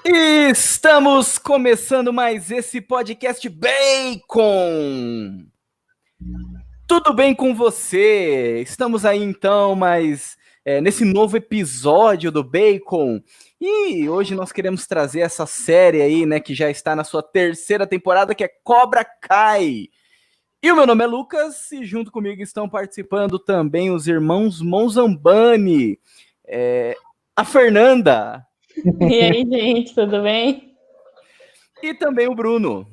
Estamos começando mais esse podcast Bacon. Tudo bem com você? Estamos aí então, nesse novo episódio do Bacon. E hoje nós queremos trazer essa série aí, né, que já está na sua terceira temporada, que é Cobra Kai. E o meu nome é Lucas e junto comigo estão participando também os irmãos Monzambani, a Fernanda. E aí, gente, tudo bem? E também o Bruno.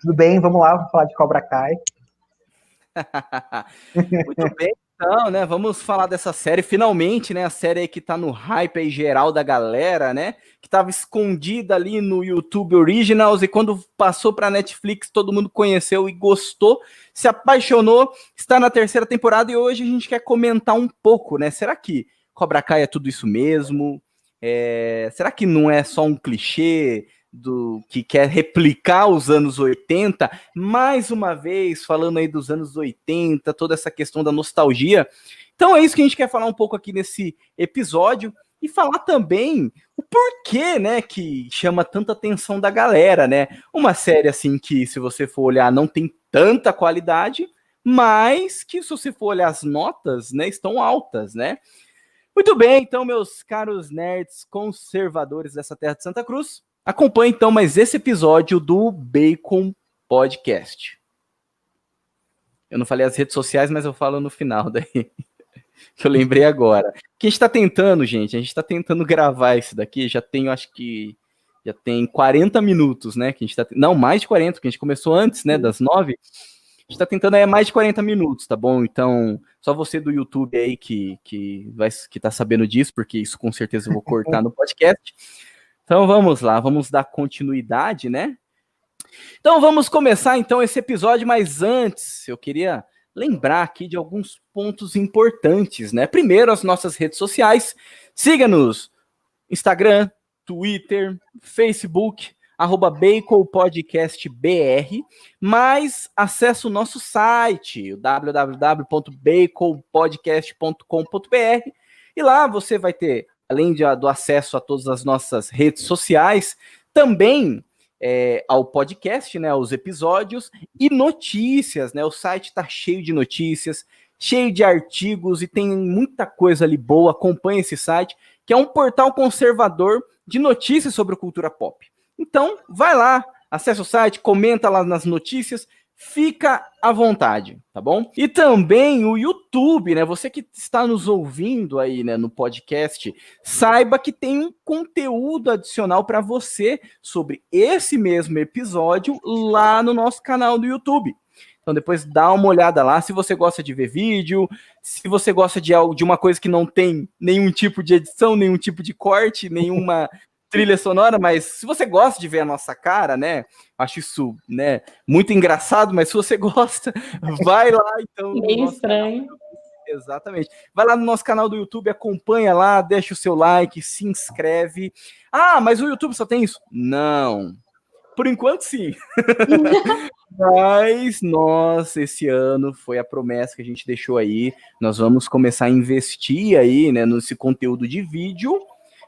Tudo bem, vamos lá, vamos falar de Cobra Kai. Muito bem, então, né? Vamos falar dessa série, finalmente, né? A série aí que tá no hype aí geral da galera, né? Que tava escondida ali no YouTube Originals e quando passou pra Netflix, todo mundo conheceu e gostou, se apaixonou, está na terceira temporada e hoje a gente quer comentar um pouco, né? Será que Cobra Kai é tudo isso mesmo? Será que não é só um clichê do que quer replicar os anos 80, mais uma vez falando aí dos anos 80, toda essa questão da nostalgia. Então é isso que a gente quer falar um pouco aqui nesse episódio e falar também o porquê, né, que chama tanta atenção da galera, né? Uma série assim que, se você for olhar, não tem tanta qualidade, mas que, se você for olhar as notas, né, estão altas, né? Muito bem, então, meus caros nerds conservadores dessa terra de Santa Cruz, acompanhe então mais esse episódio do Bacon Podcast. Eu não falei as redes sociais, mas eu falo no final daí, que eu lembrei agora. O que a gente tá tentando, gente? A gente tá tentando gravar isso daqui, já tem 40 minutos, né? Que a gente tá, não, mais de 40, porque a gente começou antes, né, das 9. A gente tá tentando mais de 40 minutos, tá bom? Então, só você do YouTube aí que tá sabendo disso, porque isso com certeza eu vou cortar no podcast. Então vamos lá, vamos dar continuidade, né? Então vamos começar então esse episódio, mas antes eu queria lembrar aqui de alguns pontos importantes, né? Primeiro, as nossas redes sociais. Siga-nos Instagram, Twitter, Facebook, @BaconPodcastBR, mas acesse o nosso site, www.baconpodcast.com.br, e lá você vai ter, além do acesso a todas as nossas redes sociais, também ao podcast, né, aos episódios e notícias, né? O site está cheio de notícias, cheio de artigos e tem muita coisa ali boa. Acompanhe esse site, que é um portal conservador de notícias sobre cultura pop. Então, vai lá, acessa o site, comenta lá nas notícias, fica à vontade, tá bom? E também o YouTube, né? Você que está nos ouvindo aí, né, no podcast, saiba que tem um conteúdo adicional para você sobre esse mesmo episódio lá no nosso canal do YouTube. Então depois dá uma olhada lá, se você gosta de ver vídeo, se você gosta de uma coisa que não tem nenhum tipo de edição, nenhum tipo de corte, nenhuma trilha sonora, mas se você gosta de ver a nossa cara, né, acho isso, né, muito engraçado, mas se você gosta, vai lá então no Meio nosso estranho. canal. Exatamente. Vai lá no nosso canal do YouTube, acompanha lá, deixa o seu like, se inscreve. Ah, mas o YouTube só tem isso? Não. Por enquanto, sim. Mas nós, esse ano, foi a promessa que a gente deixou aí. Nós vamos começar a investir aí, né, nesse conteúdo de vídeo.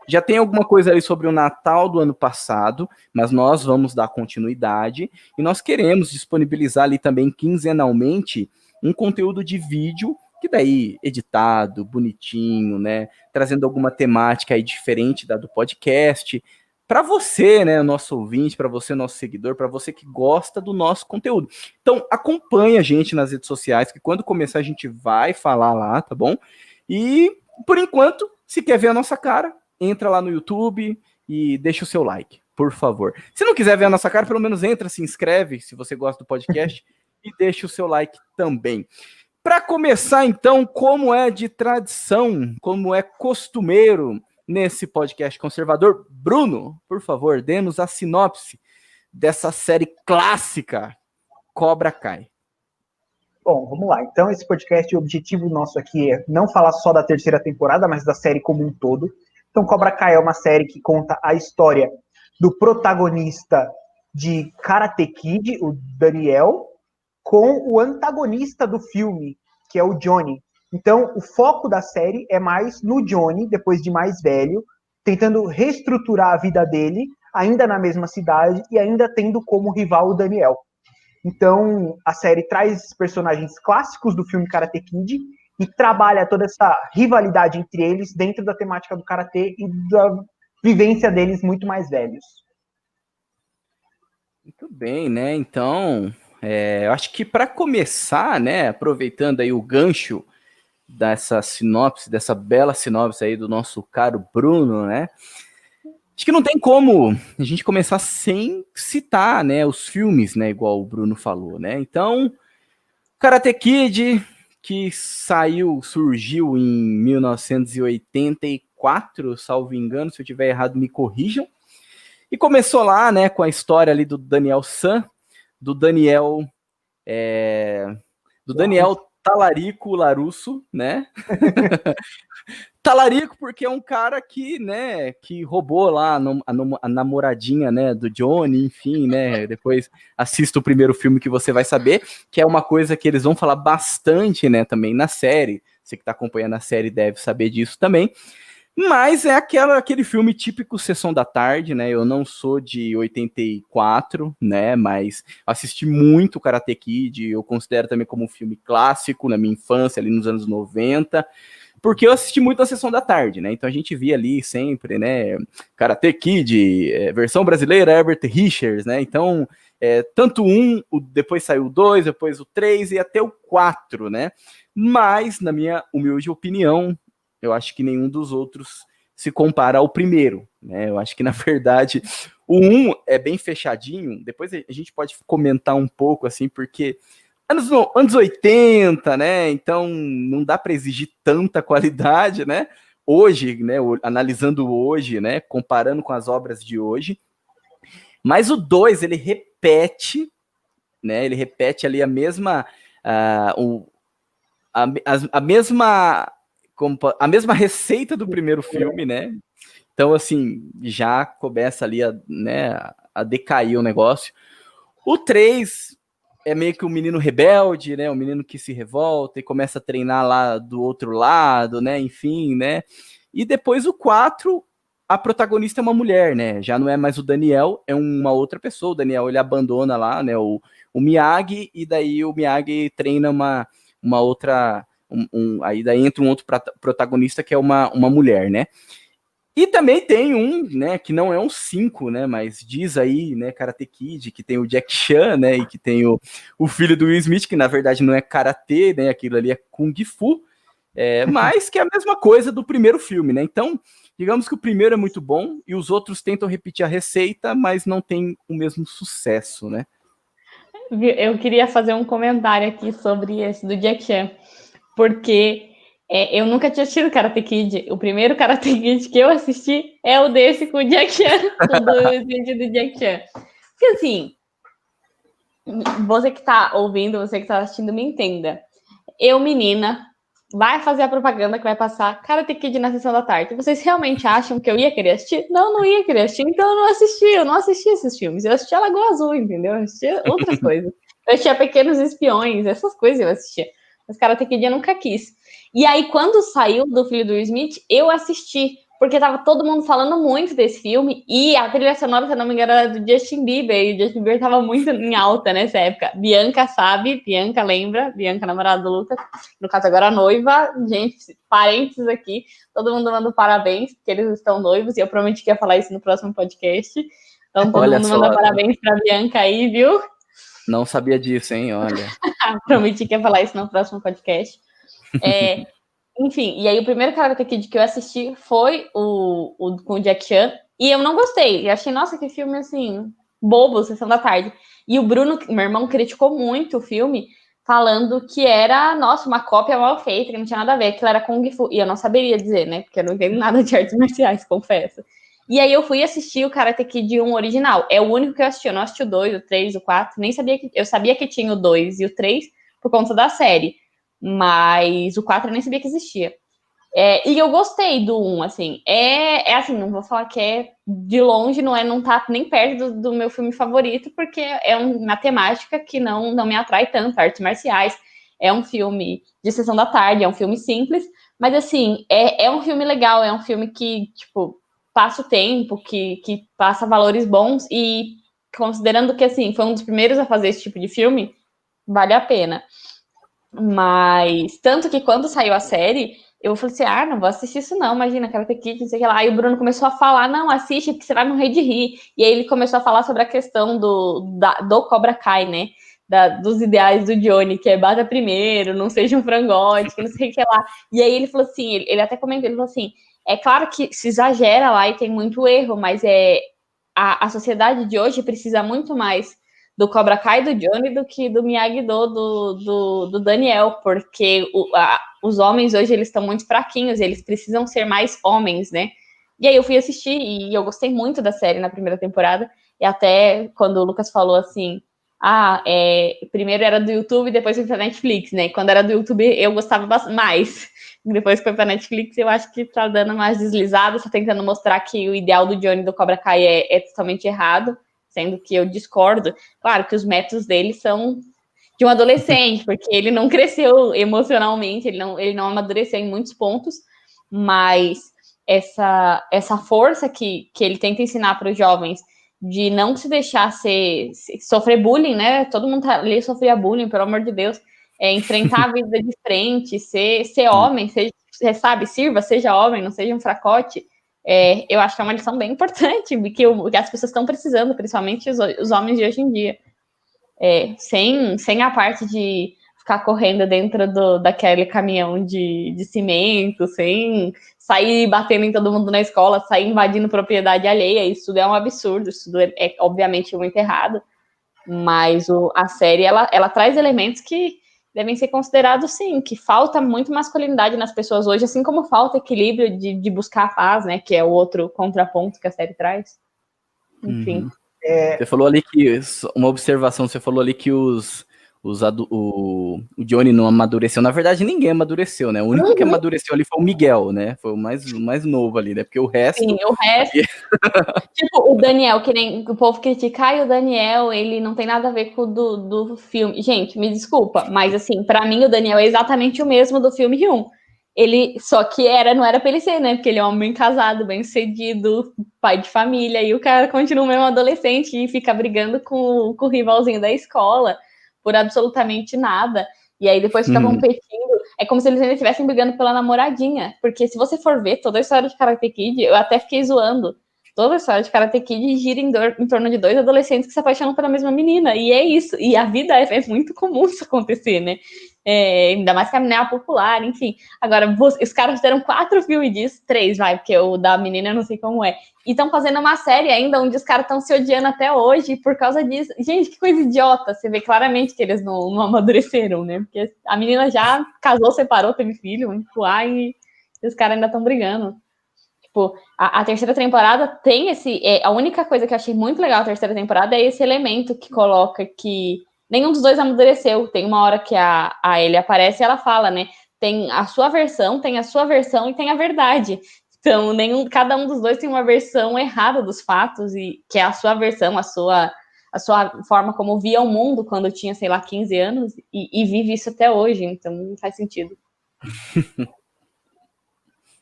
Já tem alguma coisa ali sobre o Natal do ano passado, mas nós vamos dar continuidade. E nós queremos disponibilizar ali também quinzenalmente um conteúdo de vídeo, que daí editado, bonitinho, né, trazendo alguma temática aí diferente da do podcast, para você, né, nosso ouvinte, para você, nosso seguidor, para você que gosta do nosso conteúdo. Então, acompanha a gente nas redes sociais, que quando começar a gente vai falar lá, tá bom? E, por enquanto, se quer ver a nossa cara, entra lá no YouTube e deixa o seu like, por favor. Se não quiser ver a nossa cara, pelo menos entra, se inscreve, se você gosta do podcast, e deixa o seu like também. Para começar, então, como é de tradição, como é costumeiro nesse podcast conservador, Bruno, por favor, dê-nos a sinopse dessa série clássica, Cobra Kai. Bom, vamos lá. Então, esse podcast, o objetivo nosso aqui é não falar só da terceira temporada, mas da série como um todo. Então, Cobra Kai é uma série que conta a história do protagonista de Karate Kid, o Daniel, com o antagonista do filme, que é o Johnny. Então, o foco da série é mais no Johnny, depois de mais velho, tentando reestruturar a vida dele, ainda na mesma cidade e ainda tendo como rival o Daniel. Então, a série traz personagens clássicos do filme Karate Kid e trabalha toda essa rivalidade entre eles dentro da temática do karatê e da vivência deles muito mais velhos. Muito bem, né? Então, eu acho que para começar, né, aproveitando aí o gancho dessa sinopse, dessa bela sinopse aí do nosso caro Bruno, né? Acho que não tem como a gente começar sem citar, né, os filmes, né, igual o Bruno falou, né? Então, Karate Kid, que surgiu em 1984, salvo engano, se eu tiver errado, me corrijam. E começou lá, né, com a história ali do Daniel San, do Daniel Talarico Larusso, né? Talarico porque é um cara que, né, que roubou lá a namoradinha, né, do Johnny, enfim, né, depois assista o primeiro filme que você vai saber, que é uma coisa que eles vão falar bastante, né, também na série, você que tá acompanhando a série deve saber disso também, mas é aquele filme típico Sessão da Tarde, né, eu não sou de 84, né, mas assisti muito Karate Kid, eu considero também como um filme clássico na minha infância, ali nos anos 90, porque eu assisti muito na Sessão da Tarde, né? Então a gente via ali sempre, né? Karate Kid, versão brasileira, Herbert Richards, né? Então, tanto depois saiu o 2, depois o 3 e até o 4, né? Mas, na minha humilde opinião, eu acho que nenhum dos outros se compara ao primeiro, né? Eu acho que, na verdade, o 1 é bem fechadinho, depois a gente pode comentar um pouco, assim, porque anos 80, né? Então não dá para exigir tanta qualidade, né? Hoje, né? Analisando hoje, né? Comparando com as obras de hoje. Mas o 2, ele repete, né? Ele repete ali a mesma. A mesma receita do primeiro filme, né? Então, assim, já começa ali a decair o negócio. O 3 é meio que um menino rebelde, né? Um menino que se revolta e começa a treinar lá do outro lado, né? Enfim, né? E depois o 4, a protagonista é uma mulher, né? Já não é mais o Daniel, é uma outra pessoa. O Daniel, ele abandona lá, né? O Miyagi, e daí o Miyagi treina uma outra... aí daí entra um outro protagonista que é uma mulher, né? E também tem um, né, que não é um 5, né, mas diz aí, né, Karate Kid, que tem o Jack Chan, né, e que tem o filho do Will Smith, que na verdade não é Karatê, né, aquilo ali é Kung Fu, mas que é a mesma coisa do primeiro filme, né, então, digamos que o primeiro é muito bom e os outros tentam repetir a receita, mas não tem o mesmo sucesso, né. Eu queria fazer um comentário aqui sobre esse do Jack Chan, porque eu nunca tinha assistido Karate Kid. O primeiro Karate Kid que eu assisti é o desse com o Jack Chan, do vídeo do Jack Chan. Porque assim, você que tá ouvindo, você que tá assistindo, me entenda. Eu, menina, vai fazer a propaganda que vai passar Karate Kid na sessão da tarde. Vocês realmente acham que eu ia querer assistir? Não ia querer assistir, então eu não assisti esses filmes. Eu assisti a Lagoa Azul, entendeu? Eu assisti outras coisas. Eu assistia Pequenos Espiões, essas coisas eu assistia. Mas Karate Kid eu nunca quis. E aí, quando saiu do filho do Will Smith, eu assisti, porque tava todo mundo falando muito desse filme, e a trilha sonora, se eu não me engano, era do Justin Bieber, e o Justin Bieber tava muito em alta nessa época. Bianca sabe, Bianca lembra, Bianca, namorada do Lucas, no caso agora a noiva, gente, parênteses aqui, todo mundo manda parabéns, porque eles estão noivos, e eu prometi que ia falar isso no próximo podcast, então todo mundo manda parabéns pra Bianca aí, viu? Não sabia disso, hein, olha. Prometi que ia falar isso no próximo podcast. Enfim, e aí o primeiro Karate Kid que eu assisti foi o com o Jack Chan, e eu não gostei. Eu achei, nossa, que filme, assim, bobo, Sessão da Tarde. E o Bruno, meu irmão, criticou muito o filme, falando que era, nossa, uma cópia mal feita, que não tinha nada a ver, que era Kung Fu. E eu não saberia dizer, né, porque eu não entendo nada de artes marciais, confesso. E aí eu fui assistir o Karate Kid 1 original. É o único que eu assisti. Eu não assisti o 2, o 3, o 4. Nem sabia que... Eu sabia que tinha o 2 e o 3 por conta da série. Mas o 4 eu nem sabia que existia. E eu gostei do 1, assim. Assim, não vou falar que de longe, não tá nem perto do meu filme favorito, porque é uma temática que não me atrai tanto, artes marciais. É um filme de sessão da tarde, é um filme simples, mas assim, é um filme legal, é um filme que, tipo, passa o tempo, que passa valores bons, e considerando que, assim, foi um dos primeiros a fazer esse tipo de filme, vale a pena. Mas, tanto que quando saiu a série, eu falei assim, não vou assistir isso não, imagina, Karate Kid, não sei o que lá. Aí o Bruno começou a falar, não, assiste, porque você vai morrer de rir. E aí ele começou a falar sobre a questão do Cobra Kai, né? Dos ideais do Johnny, que é bata primeiro, não seja um frangote, que não sei o que lá. E aí ele falou assim, ele até comentou, ele falou assim, é claro que se exagera lá e tem muito erro, mas a sociedade de hoje precisa muito mais do Cobra Kai do Johnny do que do Miyagi-Do do Daniel, porque os homens hoje eles estão muito fraquinhos, eles precisam ser mais homens, né? E aí eu fui assistir e eu gostei muito da série na primeira temporada, e até quando o Lucas falou assim, primeiro era do YouTube, depois foi pra Netflix, né? Quando era do YouTube eu gostava mais. Depois que foi pra Netflix, eu acho que tá dando mais deslizada, só tentando mostrar que o ideal do Johnny do Cobra Kai é totalmente errado, sendo que eu discordo. Claro que os métodos dele são de um adolescente, porque ele não cresceu emocionalmente, ele não amadureceu em muitos pontos, mas essa força que ele tenta ensinar para os jovens de não se deixar sofrer bullying, né? Todo mundo ali sofria bullying, pelo amor de Deus. Enfrentar a vida de frente, ser homem, sabe, seja homem, não seja um fracote. Eu acho que é uma lição bem importante, que as pessoas estão precisando, principalmente os homens de hoje em dia. Sem a parte de ficar correndo dentro daquele caminhão de cimento, sem sair batendo em todo mundo na escola, sair invadindo propriedade alheia. Isso tudo é um absurdo, isso tudo é obviamente muito errado. Mas a série, ela traz elementos que devem ser considerados, sim, que falta muito masculinidade nas pessoas hoje, assim como falta equilíbrio de buscar a paz, né, que é o outro contraponto que a série traz. Enfim. Você falou ali que, uma observação, você falou ali que o Johnny não amadureceu. Na verdade, ninguém amadureceu, né? O único que amadureceu ali foi o Miguel, né? Foi o mais novo ali, né? Porque o resto... Sim, o resto... Tipo, o Daniel, que nem o povo critica, o Daniel, ele não tem nada a ver com o do filme. Gente, me desculpa, mas assim, pra mim o Daniel é exatamente o mesmo do filme Ryun. Ele, só que não era pra ele ser, né? Porque ele é um homem casado, bem sucedido, pai de família, e o cara continua mesmo adolescente e fica brigando com o rivalzinho da escola por absolutamente nada. E aí depois fica competindo. É como se eles ainda estivessem brigando pela namoradinha. Porque se você for ver toda a história de Karate Kid, eu até fiquei zoando. Toda a história de Karate Kid gira em torno de dois adolescentes que se apaixonam pela mesma menina. E é isso. E a vida é muito comum isso acontecer, né? Ainda mais que a menina é popular, enfim. Agora, os caras fizeram 4 filmes disso, 3, porque o da menina eu não sei como é. E estão fazendo uma série ainda onde os caras estão se odiando até hoje por causa disso. Gente, que coisa idiota. Você vê claramente que eles não amadureceram, né? Porque a menina já casou, separou, teve filho, e os caras ainda estão brigando. Tipo, a terceira temporada tem a única coisa que eu achei muito legal da terceira temporada é esse elemento que coloca que nenhum dos dois amadureceu. Tem uma hora que a Ellie aparece e ela fala, né? Tem a sua versão e tem a verdade. Então, cada um dos dois tem uma versão errada dos fatos, e que é a sua versão, a sua forma como via o mundo quando tinha, sei lá, 15 anos, e vive isso até hoje. Então, não faz sentido.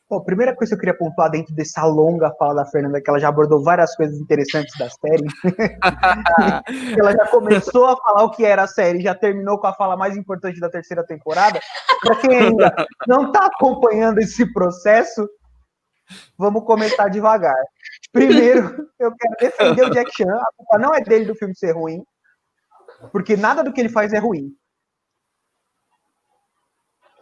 Bom, a primeira coisa que eu queria pontuar dentro dessa longa fala da Fernanda, que ela já abordou várias coisas interessantes da série. Ela já começou a falar o que era a série, já terminou com a fala mais importante da terceira temporada. Para quem ainda não está acompanhando esse processo, vamos começar devagar. Primeiro, eu quero defender o Jack Chan. A culpa não é dele do filme ser ruim, porque nada do que ele faz é ruim.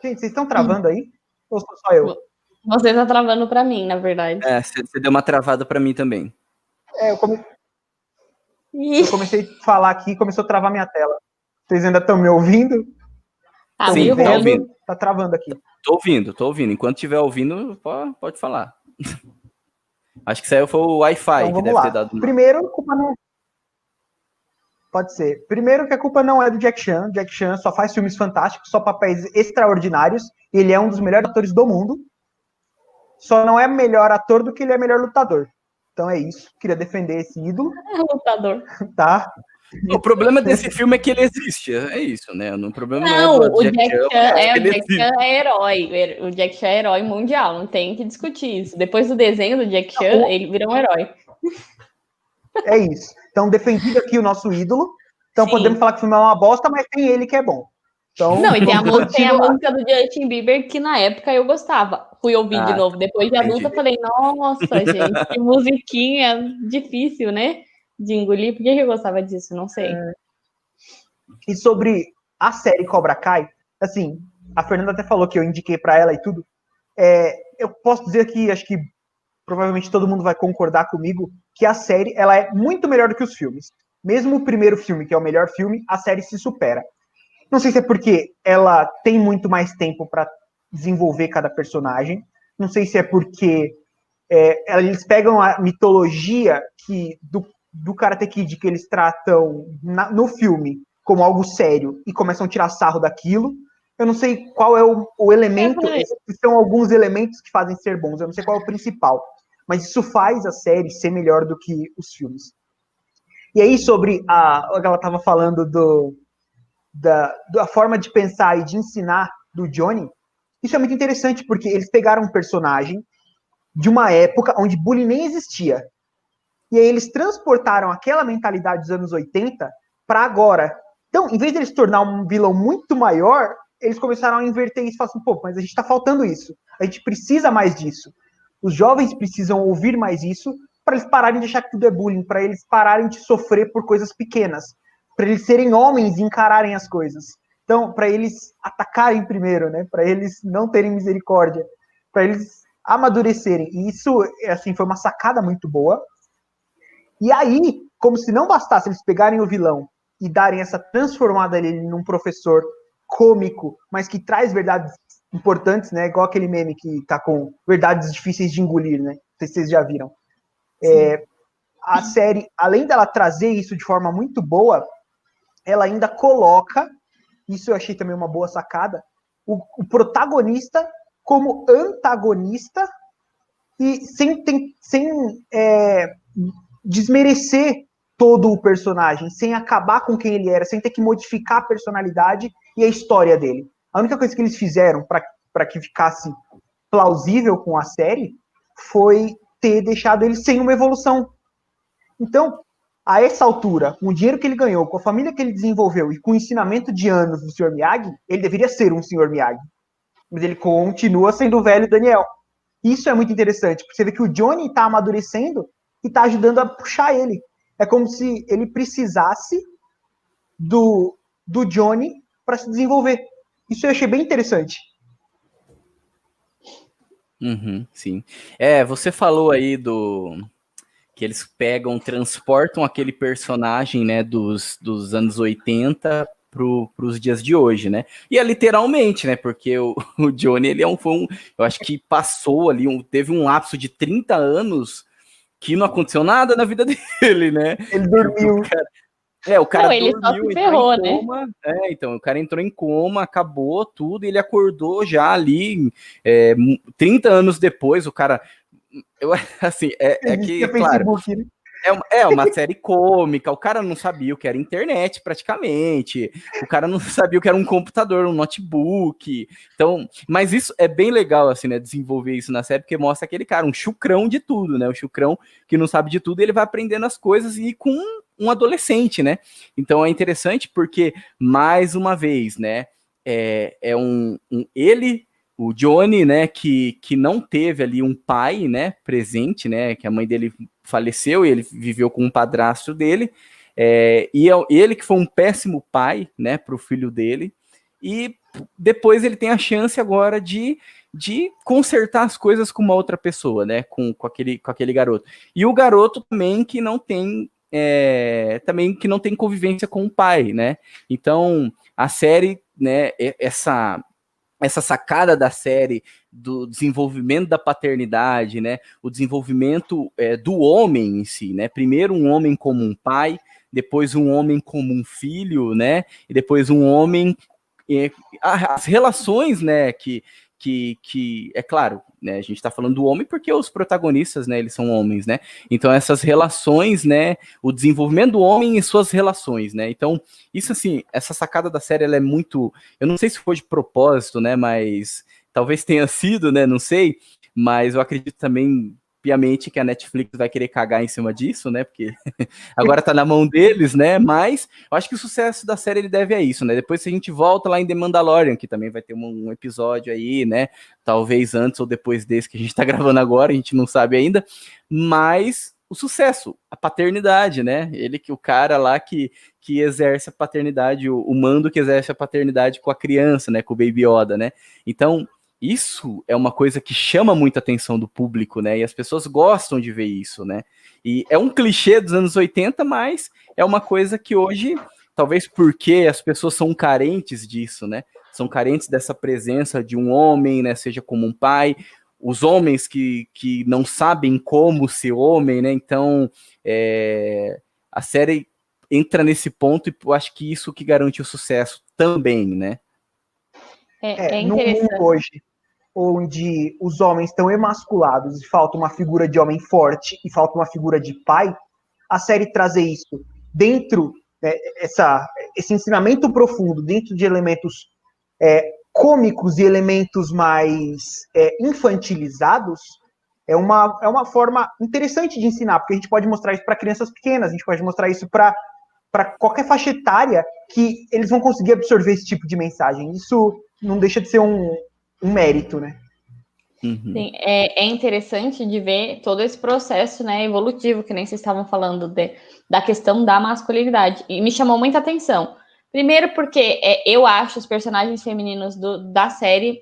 Gente, vocês estão travando aí? Ou sou só eu? Você tá travando pra mim, na verdade. Você deu uma travada pra mim também. Eu comecei a falar aqui e começou a travar minha tela. Vocês ainda estão me ouvindo? Sim, tá ouvindo. Tá travando aqui. Tô ouvindo. Enquanto estiver ouvindo, pode falar. Acho que isso aí foi o Wi-Fi então, que deve ter dado. Primeiro, a culpa não... Pode ser. Primeiro que a culpa não é do Jack Chan. Jack Chan só faz filmes fantásticos, só papéis extraordinários. Ele é um dos melhores atores do mundo. Só não é melhor ator do que ele é melhor lutador. Então é isso. Queria defender esse ídolo. É lutador. Tá? O problema desse filme é que ele existe, é isso, né? O problema Não, não é do o Jack Chan ele o Jack existe. Chan é herói. O Jack Chan é herói mundial, não tem que discutir isso. Depois do desenho do Jack Chan, ele virou um herói. É isso. Então, defendido aqui o nosso ídolo. Então, Sim. podemos falar que o filme é uma bosta, mas tem ele que é bom. Então, Não, e tem a continuar. música do Justin Bieber que na época eu gostava. Fui ouvir de novo. Depois de adulta, falei, nossa, gente, que musiquinha difícil, né? De engolir. Por que eu gostava disso? Não sei. E sobre a série Cobra Kai, assim, a Fernanda até falou que eu indiquei pra ela e tudo. Eu posso dizer que acho que provavelmente todo mundo vai concordar comigo que a série ela é muito melhor do que os filmes. Mesmo o primeiro filme, que é o melhor filme, a série se supera. Não sei se é porque ela tem muito mais tempo para desenvolver cada personagem. Não sei se é porque eles pegam a mitologia do Karate Kid que eles tratam no filme como algo sério e começam a tirar sarro daquilo. Eu não sei qual é o elemento, são alguns elementos que fazem ser bons, eu não sei qual é o principal, mas isso faz a série ser melhor do que os filmes. E aí, sobre ela estava falando da forma de pensar e de ensinar do Johnny, isso é muito interessante, porque eles pegaram um personagem de uma época onde bullying nem existia, e aí eles transportaram aquela mentalidade dos anos 80 para agora. Então, em vez de eles tornar um vilão muito maior, eles começaram a inverter isso e falaram assim, pô, mas a gente está faltando isso. A gente precisa mais disso. Os jovens precisam ouvir mais isso para eles pararem de achar que tudo é bullying, para eles pararem de sofrer por coisas pequenas, para eles serem homens e encararem as coisas. Então, para eles atacarem primeiro, né? Para eles não terem misericórdia, para eles amadurecerem. E isso, assim, foi uma sacada muito boa. E aí, como se não bastasse eles pegarem o vilão e darem essa transformada nele num professor cômico, mas que traz verdades importantes, né? Igual aquele meme que tá com verdades difíceis de engolir, né? Não sei se vocês já viram. A série, além dela trazer isso de forma muito boa, ela ainda coloca, isso eu achei também uma boa sacada, o protagonista como antagonista e sem desmerecer todo o personagem, sem acabar com quem ele era, sem ter que modificar a personalidade e a história dele. A única coisa que eles fizeram para que ficasse plausível com a série foi ter deixado ele sem uma evolução. Então, a essa altura, com o dinheiro que ele ganhou, com a família que ele desenvolveu e com o ensinamento de anos do Sr. Miyagi, ele deveria ser um Sr. Miyagi. Mas ele continua sendo o velho Daniel. Isso é muito interessante, porque você vê que o Johnny está amadurecendo e está ajudando a puxar ele. É como se ele precisasse do Johnny para se desenvolver. Isso eu achei bem interessante. Sim. Você falou aí que eles transportam aquele personagem, né, dos anos 80 para os dias de hoje, né? E é literalmente, né? Porque o Johnny, ele eu acho que passou ali, teve um lapso de 30 anos que não aconteceu nada na vida dele, né? Ele dormiu. O cara ele dormiu, só se ferrou, entrou em coma, né? Então, o cara entrou em coma, acabou tudo, e ele acordou já ali, 30 anos depois, o cara... assim, que, claro... Facebook, né? É uma série cômica, o cara não sabia o que era internet, praticamente, o cara não sabia o que era um computador, um notebook, então, mas isso é bem legal, assim, né, desenvolver isso na série, porque mostra aquele cara, um chucrão de tudo, né, o chucrão que não sabe de tudo, ele vai aprendendo as coisas e com um adolescente, né, então é interessante porque, mais uma vez, né, ele... O Johnny, né, que não teve ali um pai, né, presente, né, que a mãe dele faleceu e ele viveu com um padrasto dele, e ele que foi um péssimo pai, né, para o filho dele, e depois ele tem a chance agora de consertar as coisas com uma outra pessoa, né, com aquele garoto. E o garoto também que não tem convivência com o pai, né, então a série, né, essa sacada da série do desenvolvimento da paternidade, né? O desenvolvimento do homem em si, né? Primeiro um homem como um pai, depois um homem como um filho, né? E depois um homem... as relações, né? Que que é claro, né, a gente está falando do homem porque os protagonistas, né, eles são homens, né, então essas relações, né, o desenvolvimento do homem e suas relações, né, então isso assim, essa sacada da série, ela é muito, eu não sei se foi de propósito, né, mas talvez tenha sido, né, não sei, mas eu acredito também piamente que a Netflix vai querer cagar em cima disso, né, porque agora tá na mão deles, né, mas eu acho que o sucesso da série ele deve a isso, né, depois se a gente volta lá em The Mandalorian, que também vai ter um episódio aí, né, talvez antes ou depois desse que a gente tá gravando agora, a gente não sabe ainda, mas o sucesso, a paternidade, né, ele que o cara lá que exerce a paternidade, o mando que exerce a paternidade com a criança, né, com o Baby Yoda, né, então isso é uma coisa que chama muita atenção do público, né? E as pessoas gostam de ver isso, né? E é um clichê dos anos 80, mas é uma coisa que hoje, talvez porque as pessoas são carentes disso, né? São carentes dessa presença de um homem, né? Seja como um pai, os homens que não sabem como ser homem, né? Então, a série entra nesse ponto e eu acho que isso que garante o sucesso também, né? É No mundo interessante. hoje, onde os homens estão emasculados e falta uma figura de homem forte e falta uma figura de pai, a série trazer isso dentro, né, esse ensinamento profundo, dentro de elementos cômicos e elementos mais infantilizados, é uma forma interessante de ensinar, porque a gente pode mostrar isso para crianças pequenas, a gente pode mostrar isso para qualquer faixa etária que eles vão conseguir absorver esse tipo de mensagem. Isso não deixa de ser um mérito, né? Uhum. Sim, é interessante de ver todo esse processo, né, evolutivo, que nem vocês estavam falando da questão da masculinidade. E me chamou muita atenção. Primeiro porque eu acho os personagens femininos da série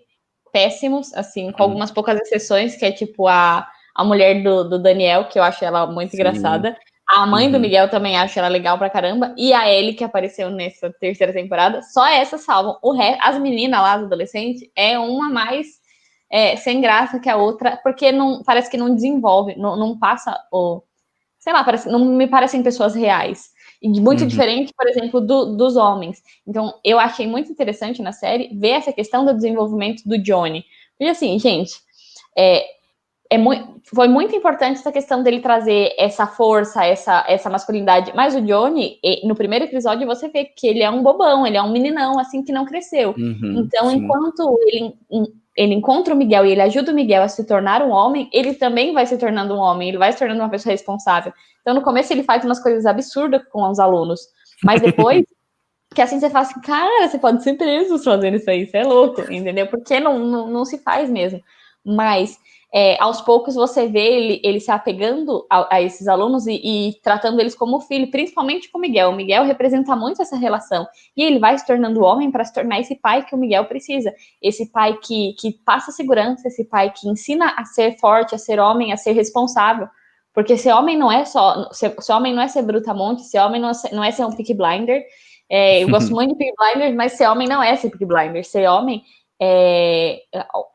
péssimos, assim, com algumas poucas exceções, que é tipo a mulher do Daniel, que eu acho ela muito engraçada. A mãe do Miguel também acho ela legal pra caramba. E a Ellie, que apareceu nessa terceira temporada, só essas salvam. As meninas lá, as adolescentes, é uma mais sem graça que a outra, porque não, parece que não desenvolve, não passa o... Sei lá, não me parecem pessoas reais. E muito diferente, por exemplo, dos homens. Então, eu achei muito interessante na série ver essa questão do desenvolvimento do Johnny. Porque assim, gente, foi muito importante essa questão dele trazer essa força, essa masculinidade. Mas o Johnny, no primeiro episódio, você vê que ele é um bobão, ele é um meninão, assim, que não cresceu. Então, sim. Enquanto ele encontra o Miguel e ele ajuda o Miguel a se tornar um homem, ele também vai se tornando um homem, ele vai se tornando uma pessoa responsável. Então, no começo, ele faz umas coisas absurdas com os alunos, mas depois, que assim você fala assim, cara, você pode ser preso fazendo isso aí, isso é louco, entendeu? Porque não se faz mesmo. Mas, aos poucos, você vê ele se apegando a esses alunos e tratando eles como filho, principalmente com o Miguel. O Miguel representa muito essa relação. E ele vai se tornando homem para se tornar esse pai que o Miguel precisa. Esse pai que passa segurança, esse pai que ensina a ser forte, a ser homem, a ser responsável. Porque ser homem não é ser homem não é ser brutamonte, ser homem não é ser um Peaky Blinder. Eu gosto muito de Peaky Blinders, mas ser homem não é ser Peaky Blinders. Ser homem,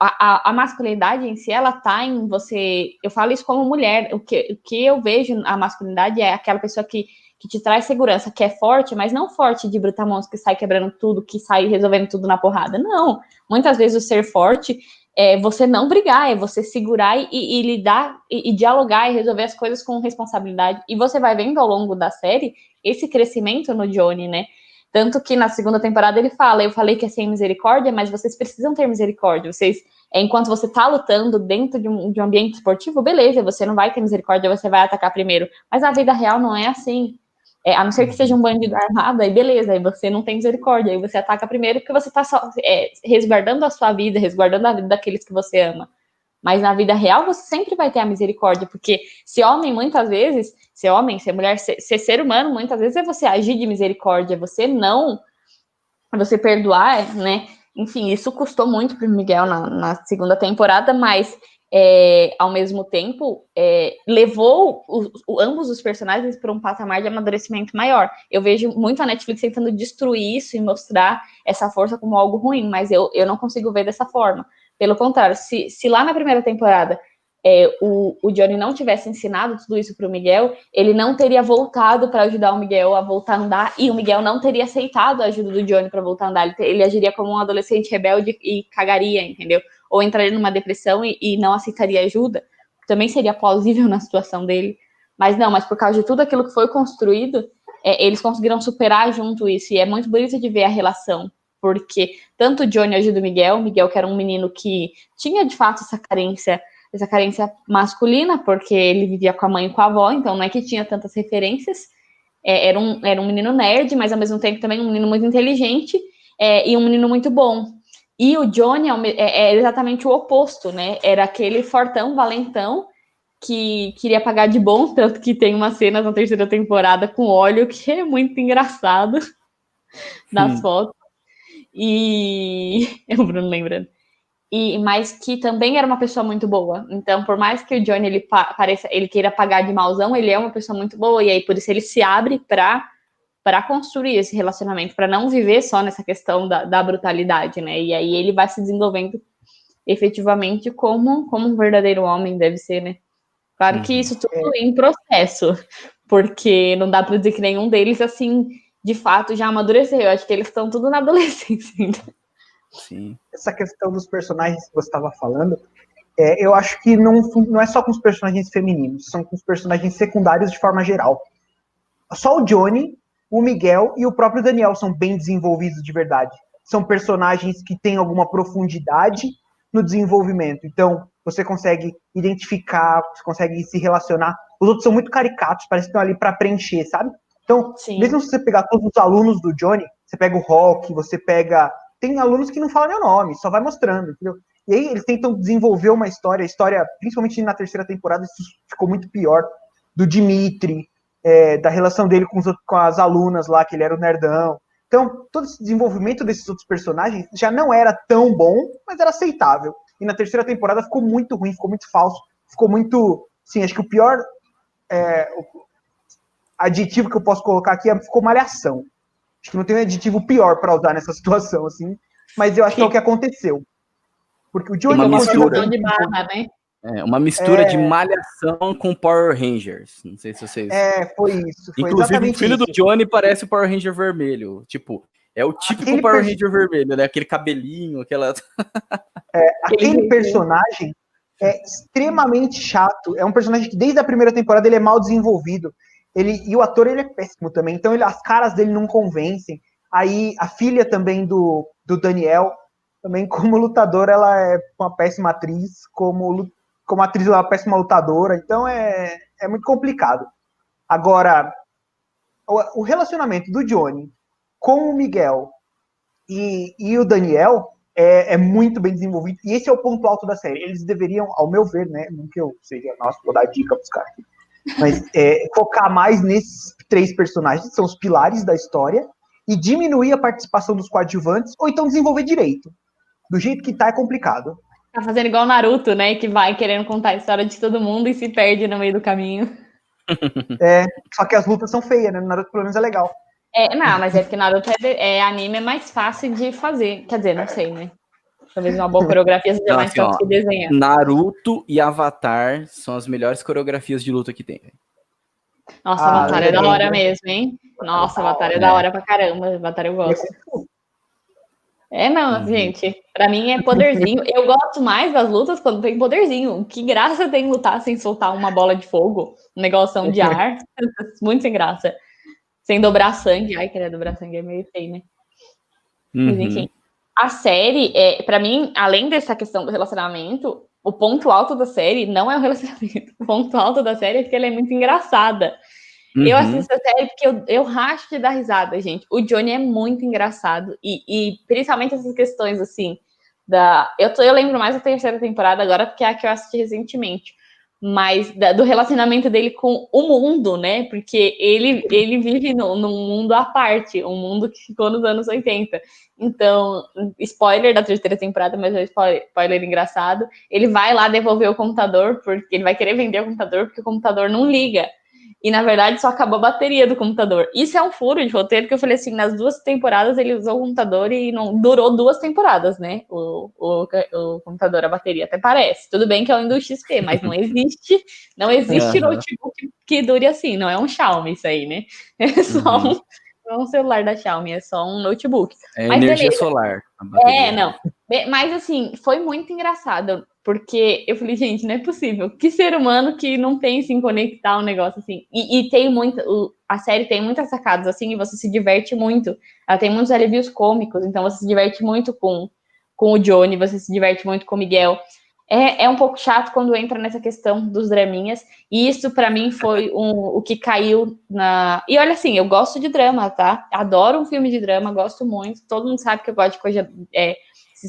a masculinidade em si, ela tá em você... Eu falo isso como mulher. O que eu vejo a masculinidade é aquela pessoa que te traz segurança, que é forte, mas não forte de brutamontes, que sai quebrando tudo, que sai resolvendo tudo na porrada. Não. Muitas vezes o ser forte é você não brigar, é você segurar e lidar e dialogar e resolver as coisas com responsabilidade. E você vai vendo ao longo da série esse crescimento no Johnny, né? Tanto que na segunda temporada ele fala, eu falei que é sem misericórdia, mas vocês precisam ter misericórdia. Vocês, enquanto você tá lutando dentro de um ambiente esportivo, beleza, você não vai ter misericórdia, você vai atacar primeiro. Mas na vida real não é assim. A não ser que seja um bandido armado, aí beleza, aí você não tem misericórdia, aí você ataca primeiro porque você tá resguardando a sua vida, resguardando a vida daqueles que você ama. Mas na vida real você sempre vai ter a misericórdia, porque ser homem, muitas vezes, ser homem, ser mulher, ser ser humano, muitas vezes é você agir de misericórdia, você perdoar, né? Enfim, isso custou muito pro Miguel na segunda temporada, mas ao mesmo tempo levou ambos os personagens para um patamar de amadurecimento maior. Eu vejo muito a Netflix tentando destruir isso e mostrar essa força como algo ruim, mas eu não consigo ver dessa forma. Pelo contrário, se lá na primeira temporada o Johnny não tivesse ensinado tudo isso para o Miguel, ele não teria voltado para ajudar o Miguel a voltar a andar, e o Miguel não teria aceitado a ajuda do Johnny para voltar a andar. Ele agiria como um adolescente rebelde e cagaria, entendeu? ou entraria numa depressão e não aceitaria ajuda, também seria plausível na situação dele. Mas não, mas por causa de tudo aquilo que foi construído, eles conseguiram superar junto isso, e é muito bonito de ver a relação, porque tanto o Johnny ajuda o Miguel que era um menino que tinha de fato essa carência masculina, porque ele vivia com a mãe e com a avó, então não é que tinha tantas referências, era um menino nerd, mas ao mesmo tempo também um menino muito inteligente, e um menino muito bom. E o Johnny é exatamente o oposto, né? Era aquele fortão, valentão, que queria pagar de bom, tanto que tem uma cena na terceira temporada com óleo, que é muito engraçado, nas fotos. E é o Bruno lembrando. Mas que também era uma pessoa muito boa. Então, por mais que o Johnny ele queira pagar de mauzão, ele é uma pessoa muito boa, e aí por isso ele se abre para construir esse relacionamento, para não viver só nessa questão da brutalidade, né? E aí ele vai se desenvolvendo efetivamente como um verdadeiro homem deve ser, né? Claro que isso tudo em processo, porque não dá para dizer que nenhum deles, assim, de fato, já amadureceu. Eu acho que eles estão tudo na adolescência ainda. Sim. Essa questão dos personagens que você estava falando, eu acho que não é só com os personagens femininos, são com os personagens secundários de forma geral. Só o Johnny, o Miguel e o próprio Daniel são bem desenvolvidos de verdade. São personagens que têm alguma profundidade no desenvolvimento. Então, você consegue identificar, você consegue se relacionar. Os outros são muito caricatos, parece que estão ali para preencher, sabe? Então, Sim. mesmo se você pegar todos os alunos do Johnny, você pega o Rock, você pega... Tem alunos que não falam nem o nome, só vai mostrando, entendeu? E aí eles tentam desenvolver uma história, principalmente na terceira temporada, isso ficou muito pior, do Dimitri, da relação dele com as alunas lá, que ele era o nerdão. Então, todo esse desenvolvimento desses outros personagens já não era tão bom, mas era aceitável. E na terceira temporada ficou muito ruim, ficou muito falso, ficou muito... Sim, acho que o pior adjetivo que eu posso colocar aqui ficou malhação. Acho que não tem um adjetivo pior para usar nessa situação, assim, mas eu acho que é o que aconteceu. Porque o Johnny uma mistura de barra, né? Uma mistura de Malhação com Power Rangers. Não sei se vocês... foi isso. Foi inclusive, exatamente o filho isso. do Johnny parece o Power Ranger vermelho. Tipo, é o típico Power Ranger vermelho, né? Aquele cabelinho, aquela... aquele personagem é extremamente chato. É um personagem que desde a primeira temporada ele é mal desenvolvido. E o ator ele é péssimo também. Então as caras dele não convencem. Aí a filha também do Daniel, também como lutadora, ela é uma péssima atriz. Como atriz, ela é uma péssima lutadora. Então é muito complicado. Agora, o relacionamento do Johnny com o Miguel e o Daniel é muito bem desenvolvido. E esse é o ponto alto da série. Eles deveriam, ao meu ver, né? Não que eu seja, nossa, vou dar dica pros caras aqui. Mas focar mais nesses 3 personagens, que são os pilares da história, e diminuir a participação dos coadjuvantes, ou então desenvolver direito. Do jeito que tá, é complicado. Tá fazendo igual o Naruto, né? Que vai querendo contar a história de todo mundo e se perde no meio do caminho. Só que as lutas são feias, né? No Naruto, pelo menos, é legal. Não, mas é porque Naruto anime é mais fácil de fazer. Quer dizer, não sei, né? Talvez uma boa coreografia seja mais fácil de desenhar. Naruto e Avatar são as melhores coreografias de luta que tem. Nossa, Avatar é da hora mesmo, hein? Nossa, Avatar é da hora pra caramba. Avatar eu gosto. Não, gente. Pra mim é poderzinho. Eu gosto mais das lutas quando tem poderzinho. Que graça tem lutar sem soltar uma bola de fogo, um negoção de ar. Muito sem graça. Sem dobrar sangue. Ai, querer dobrar sangue é meio feio, né? Mas enfim. A série, pra mim, além dessa questão do relacionamento, o ponto alto da série não é o relacionamento. O ponto alto da série é que ela é muito engraçada. Eu assisto a série porque eu racho de dar risada, gente. O Johnny é muito engraçado. E principalmente essas questões, assim, eu lembro mais da terceira temporada agora, porque é a que eu assisti recentemente. Mas do relacionamento dele com o mundo, né? Porque ele vive num mundo à parte, um mundo que ficou nos anos 80. Então, spoiler da terceira temporada, mas é spoiler engraçado. Ele vai lá devolver o computador, porque ele vai querer vender o computador, porque o computador não liga. E, na verdade, só acabou a bateria do computador. Isso é um furo de roteiro, que eu falei assim, nas 2 temporadas ele usou o computador e não durou 2 temporadas, né? O computador, a bateria, até parece. Tudo bem que é o Windows XP, mas não existe notebook que dure assim, não é um Xiaomi isso aí, né? É só um celular da Xiaomi, é só um notebook. É mas energia beleza. solar. Não. Mas, assim, foi muito engraçado, porque eu falei, gente, não é possível. Que ser humano que não pense em conectar um negócio assim. E tem a série tem muitas sacadas, assim, e você se diverte muito. Ela tem muitos alívios cômicos, então você se diverte muito com o Johnny, você se diverte muito com o Miguel. É um pouco chato quando entra nessa questão dos draminhas, e isso para mim foi o que caiu na... E olha assim, eu gosto de drama, tá? Adoro um filme de drama, gosto muito, todo mundo sabe que eu gosto de coisa,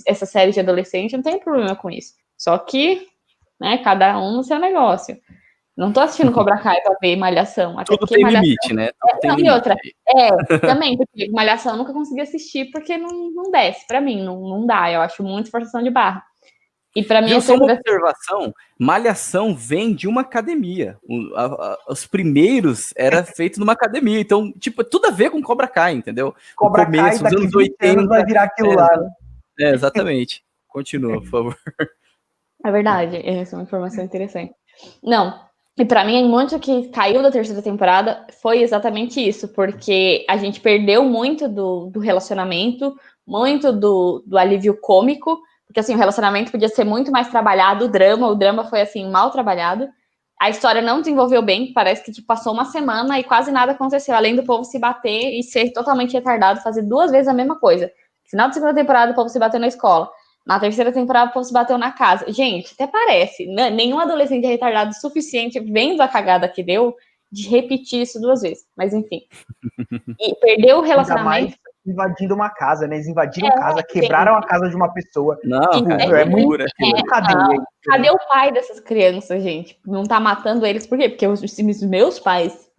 essa série de adolescente, não tem problema com isso. Só que, né, cada um no seu negócio. Não tô assistindo Cobra Kai pra ver Malhação. Até Tudo tem Malhação... limite, né? Tudo tem limite. E outra, também, porque Malhação eu nunca consegui assistir, porque não desce pra mim, não dá, eu acho muito forçação de barra. E para mim, só uma observação, Malhação vem de uma academia. Os primeiros era feito numa academia, então, tipo, tudo a ver com Cobra Kai, entendeu? Cobra Kai daqui anos 80 vai virar aquilo lá. Exatamente. Continua, por favor. É verdade, essa é uma informação interessante. Não, e para mim, muito que caiu da terceira temporada foi exatamente isso, porque a gente perdeu muito do relacionamento, muito do alívio cômico, porque assim, o relacionamento podia ser muito mais trabalhado, o drama foi assim, mal trabalhado. A história não desenvolveu bem, parece que tipo, passou uma semana e quase nada aconteceu, além do povo se bater e ser totalmente retardado, fazer 2 vezes a mesma coisa. No final da segunda temporada, o povo se bateu na escola. Na terceira temporada, o povo se bateu na casa. Gente, até parece, né? Nenhum adolescente é retardado o suficiente, vendo a cagada que deu, de repetir isso 2 vezes. Mas enfim. E perdeu o relacionamento. Invadindo uma casa, né? Eles invadiram casa, quebraram a casa de uma pessoa. Não, cara, é muito cadeia. Cadê o pai dessas crianças, gente? Não tá matando eles, por quê? Porque meus pais,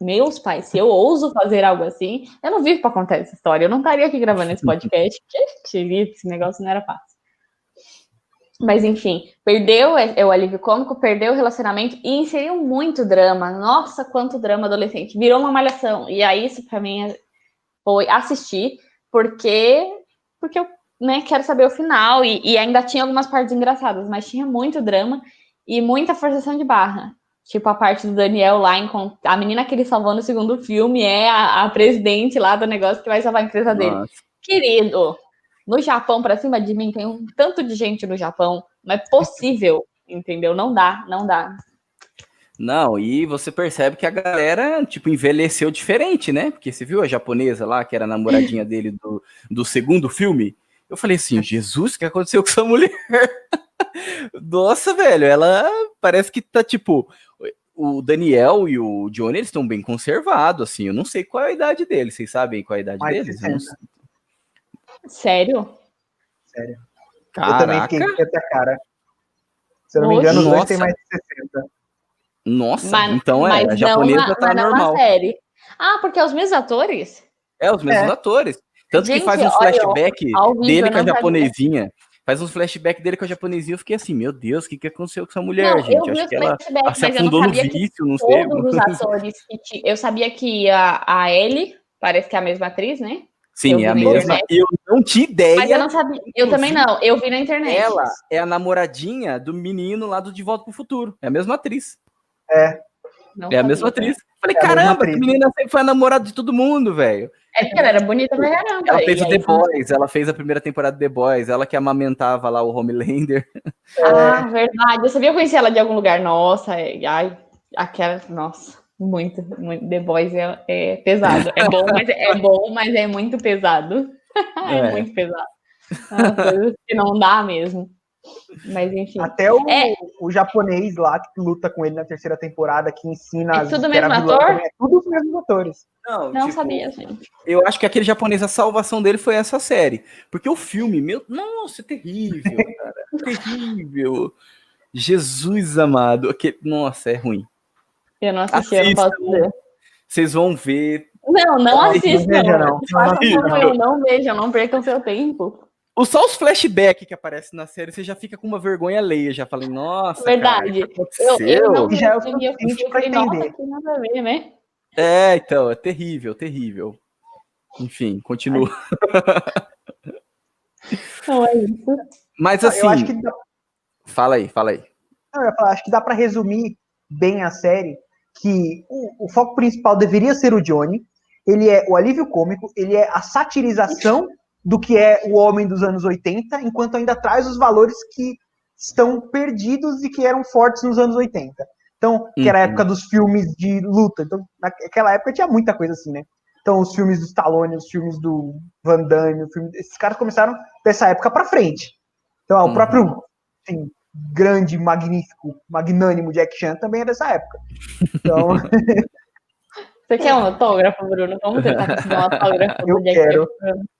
se eu ouso fazer algo assim, eu não vivo pra contar essa história. Eu não estaria aqui gravando esse podcast, porque esse negócio não era fácil. Mas enfim, perdeu o alívio cômico, perdeu o relacionamento e inseriu muito drama. Nossa, quanto drama adolescente. Virou uma malhação. E aí, isso pra mim foi assistir, porque eu, né, quero saber o final. E ainda tinha algumas partes engraçadas, mas tinha muito drama e muita forçação de barra. Tipo, a parte do Daniel lá, a menina que ele salvou no segundo filme é a presidente lá do negócio que vai salvar a empresa dele. Nossa. Querido, no Japão, pra cima de mim, tem um tanto de gente no Japão. Não é possível, entendeu? Não dá. Não, e você percebe que a galera, tipo, envelheceu diferente, né? Porque você viu a japonesa lá, que era a namoradinha dele do segundo filme? Eu falei assim, Jesus, o que aconteceu com essa mulher? Nossa, velho, ela parece que tá, tipo... O Daniel e o Johnny, eles estão bem conservados, assim. Eu não sei qual é a idade deles. Vocês sabem qual é a idade deles? Eu não sei. Sério? Caraca. Eu também fiquei com essa cara. Se eu não me engano, os dois têm mais de 60. Nossa, então a japonesa tá normal. Na série. Ah, porque é os mesmos atores? Os mesmos atores. Tanto que faz uns flashback dele com a japonesinha. Faz uns flashback dele com a japonesinha. Eu fiquei assim, meu Deus, o que aconteceu com essa mulher, gente? Acho que ela se afundou no vício, não sei. Todos os atores eu sabia que a Ellie, parece que é a mesma atriz, né? Sim, é a mesma. Eu não tinha ideia. Mas eu não sabia. Eu também não. Eu vi na internet. Ela é a namoradinha do menino lá do De Volta pro Futuro. É a mesma atriz. É a mesma atriz. Falei, caramba, essa menina sempre foi a namorada de todo mundo, velho. É porque ela era bonita pra caramba. Ela fez o The Boys, ela fez a primeira temporada do The Boys, ela que amamentava lá o Homelander. Ah, verdade. Eu sabia conhecer ela de algum lugar. Nossa, aquela. Nossa, muito. The Boys é pesado. É bom, mas é muito pesado. É muito pesado. É uma coisa que não dá mesmo. Mas enfim. Até o japonês lá que luta com ele na terceira temporada, que ensina. É tudo mesmo ator? É tudo os mesmos atores. Não sabia, gente. Eu acho que aquele japonês, a salvação dele foi essa série. Porque o filme, nossa, é terrível, cara. Terrível. Jesus amado. Nossa, é ruim. Eu não assisti, eu não posso dizer. Vocês vão ver. Não assistam. Não vejam, não percam seu tempo. Só os flashbacks que aparecem na série, você já fica com uma vergonha alheia. Já falei, nossa, verdade. Cara, o que aconteceu? Eu não já eu falei, nossa, que nada a ver, né? Então, é terrível, terrível. Enfim, continua. Não é isso. Mas assim, eu acho que fala aí. Não, acho que dá para resumir bem a série, que o foco principal deveria ser o Johnny, ele é o alívio cômico, ele é a satirização do que é o homem dos anos 80, enquanto ainda traz os valores que estão perdidos e que eram fortes nos anos 80. Então, que era a época dos filmes de luta. Então, naquela época tinha muita coisa assim, né? Então, os filmes do Stallone, os filmes do Van Damme, esses caras começaram dessa época pra frente. Então, o próprio assim, grande, magnífico, magnânimo Jack Chan também é dessa época. Então... Você quer um autógrafo, Bruno? Vamos tentar conseguir um autógrafo do Jack Chan.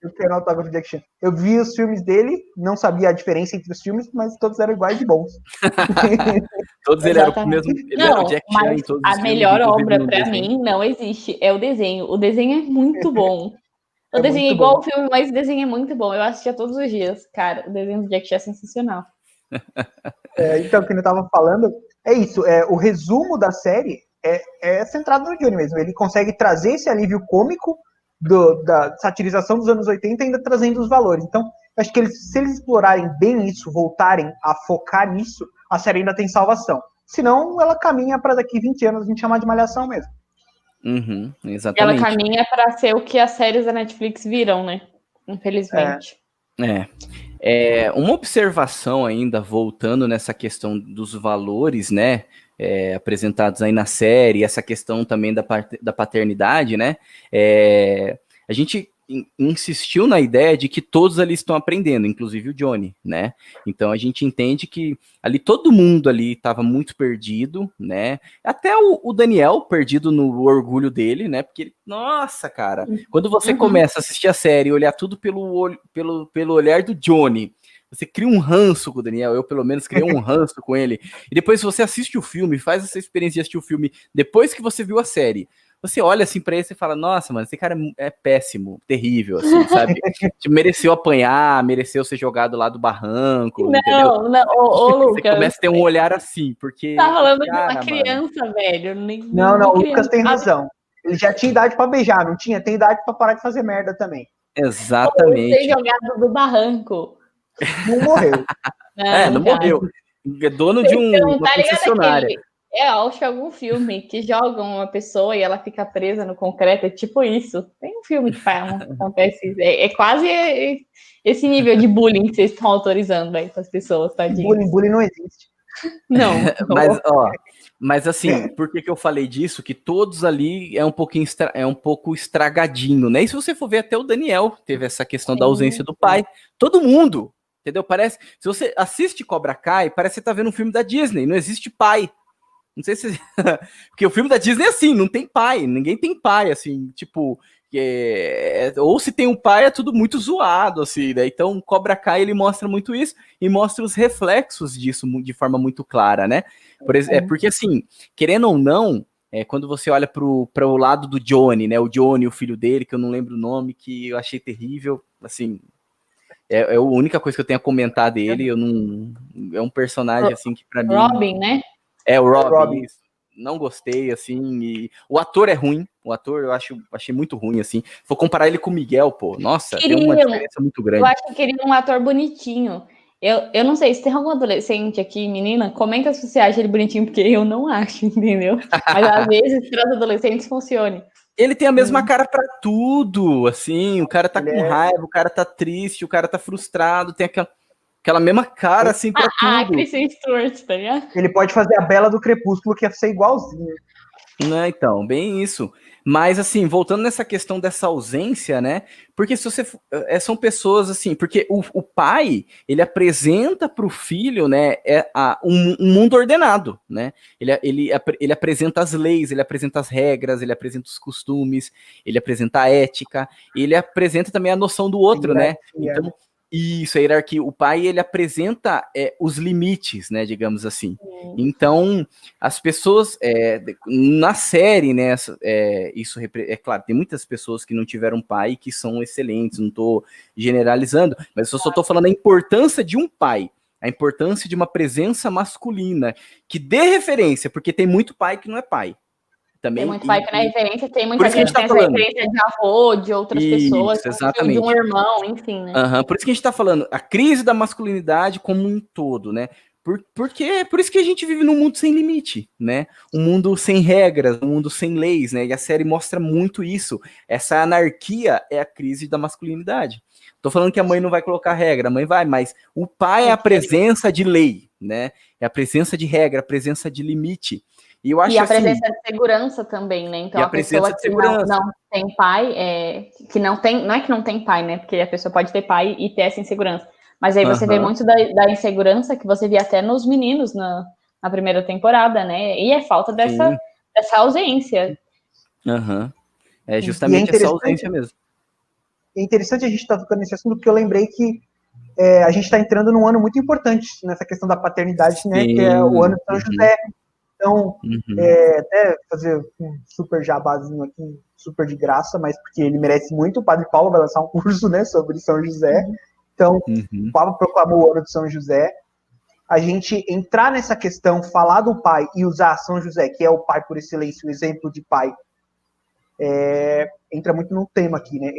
Eu quero um autógrafo do Jack Chan. Eu vi os filmes dele, não sabia a diferença entre os filmes, mas todos eram iguais de bons. Todos ele eram o mesmo. Ele não, era o Jack Chan em todos os a filmes, melhor obra no pra desenho. mim não existe. É o desenho. O desenho é muito bom. O desenho é muito igual bom. ao filme, mas o desenho é muito bom. Eu assistia todos os dias. Cara, o desenho do Jack Chan é sensacional. Então, o que eu tava falando é isso. O resumo da série é centrado no Johnny mesmo. Ele consegue trazer esse alívio cômico da satirização dos anos 80, ainda trazendo os valores. Então, acho que se eles explorarem bem isso, voltarem a focar nisso, a série ainda tem salvação. Senão, ela caminha para daqui 20 anos a gente chamar de Malhação mesmo. Exatamente. Ela caminha para ser o que as séries da Netflix viram, né? Infelizmente. Uma observação ainda, voltando nessa questão dos valores, né? Apresentados aí na série, essa questão também da paternidade, né? A gente insistiu na ideia de que todos ali estão aprendendo, inclusive o Johnny, né? Então a gente entende que ali todo mundo ali estava muito perdido, né? Até o Daniel perdido no orgulho dele, né? Porque, nossa, cara, quando você começa a assistir a série e olhar tudo pelo olhar do Johnny, você cria um ranço com o Daniel, eu pelo menos criei um ranço com ele, e depois você assiste o filme, faz essa experiência de assistir o filme, depois que você viu a série, você olha assim pra ele e fala, nossa, mano, esse cara é péssimo, terrível, assim, sabe? Mereceu apanhar, mereceu ser jogado lá do barranco, entendeu? Ô, Lucas. Você começa a ter um olhar assim, porque... Tá falando de uma criança, velho. Não, o Lucas tem razão. Ele já tinha idade pra beijar, não tinha? Tem idade pra parar de fazer merda também. Exatamente. Ser jogado do barranco. Não morreu. Não morreu. É dono de uma concessionária. Eu acho que algum filme que jogam uma pessoa e ela fica presa no concreto, é tipo isso. Tem um filme que acontece isso. É quase esse nível de bullying que vocês estão autorizando aí para as pessoas, tadinho. Bullying não existe. Não. Mas assim, por que eu falei disso? Que todos ali é um pouco estragadinho, né? E se você for ver, até o Daniel teve essa questão da ausência do pai. Todo mundo, entendeu? Parece, se você assiste Cobra Kai, parece que você tá vendo um filme da Disney, não existe pai. Não sei se... Porque o filme da Disney é assim, não tem pai, ninguém tem pai, assim, tipo... Ou se tem um pai, é tudo muito zoado, assim, né? Então, Cobra Kai, ele mostra muito isso e mostra os reflexos disso de forma muito clara, né? Porque, assim, querendo ou não, quando você olha para o lado do Johnny, né? O Johnny, o filho dele, que eu não lembro o nome, que eu achei terrível, assim... É a única coisa que eu tenho a comentar dele, é um personagem, assim, que pra mim... Robin, né? O Robin. Não gostei, assim, e o ator é ruim, eu achei muito ruim, assim. Vou comparar ele com o Miguel, pô, nossa, tem uma diferença muito grande. Eu acho que queria um ator bonitinho. Eu não sei, se tem algum adolescente aqui, menina, comenta se você acha ele bonitinho, porque eu não acho, entendeu? Mas às vezes, para os adolescentes, funcione. Ele tem a mesma cara pra tudo, assim, o cara tá com raiva, o cara tá triste, o cara tá frustrado, tem aquela mesma cara, assim, pra tudo. Ah, Kristen Stewart, tá ligado? Ele pode fazer a Bela do Crepúsculo, que ia ser igualzinho. Né, então, bem isso. Mas, assim, voltando nessa questão dessa ausência, né? Porque se você... são pessoas, assim... Porque o pai, ele apresenta para o filho, né? Um mundo ordenado, né? Ele apresenta as leis, ele apresenta as regras, ele apresenta os costumes, ele apresenta a ética, ele apresenta também a noção do outro, né? Então... Isso, a hierarquia. O pai, ele apresenta os limites, né, digamos assim. Então, as pessoas, na série, né, isso é claro, tem muitas pessoas que não tiveram pai que são excelentes, não estou generalizando, mas eu só estou falando a importância de um pai, a importância de uma presença masculina, que dê referência, porque tem muito pai que não é pai. Também, tem muito pai que não é referência, tem muita gente que tem essa referência de avô, de outras pessoas, exatamente. De um irmão, enfim, né? Por isso que a gente está falando, a crise da masculinidade como um todo, né? Por isso que a gente vive num mundo sem limite, né? Um mundo sem regras, um mundo sem leis, né? E a série mostra muito isso. Essa anarquia é a crise da masculinidade. Tô falando que a mãe não vai colocar regra, a mãe vai, mas o pai é a presença de lei, né? É a presença de regra, a presença de limite. E eu acho E a assim, presença de segurança também, né? Então, e a pessoa que não tem pai, que não tem, não é que não tem pai, né? Porque a pessoa pode ter pai e ter essa insegurança. Mas aí você vê muito da insegurança que você vê até nos meninos na primeira temporada, né? E é falta dessa ausência. É justamente essa ausência mesmo. É interessante a gente estar tocando nesse assunto, porque eu lembrei que a gente está entrando num ano muito importante nessa questão da paternidade, né? Que é o ano de São José. Então, até fazer um super jabazinho aqui, super de graça, mas porque ele merece muito. O Padre Paulo vai lançar um curso, né, sobre São José. Então, o Papa proclamou o ano de São José. A gente entrar nessa questão, falar do pai e usar São José, que é o pai por excelência, o exemplo de pai, entra muito no tema aqui, né?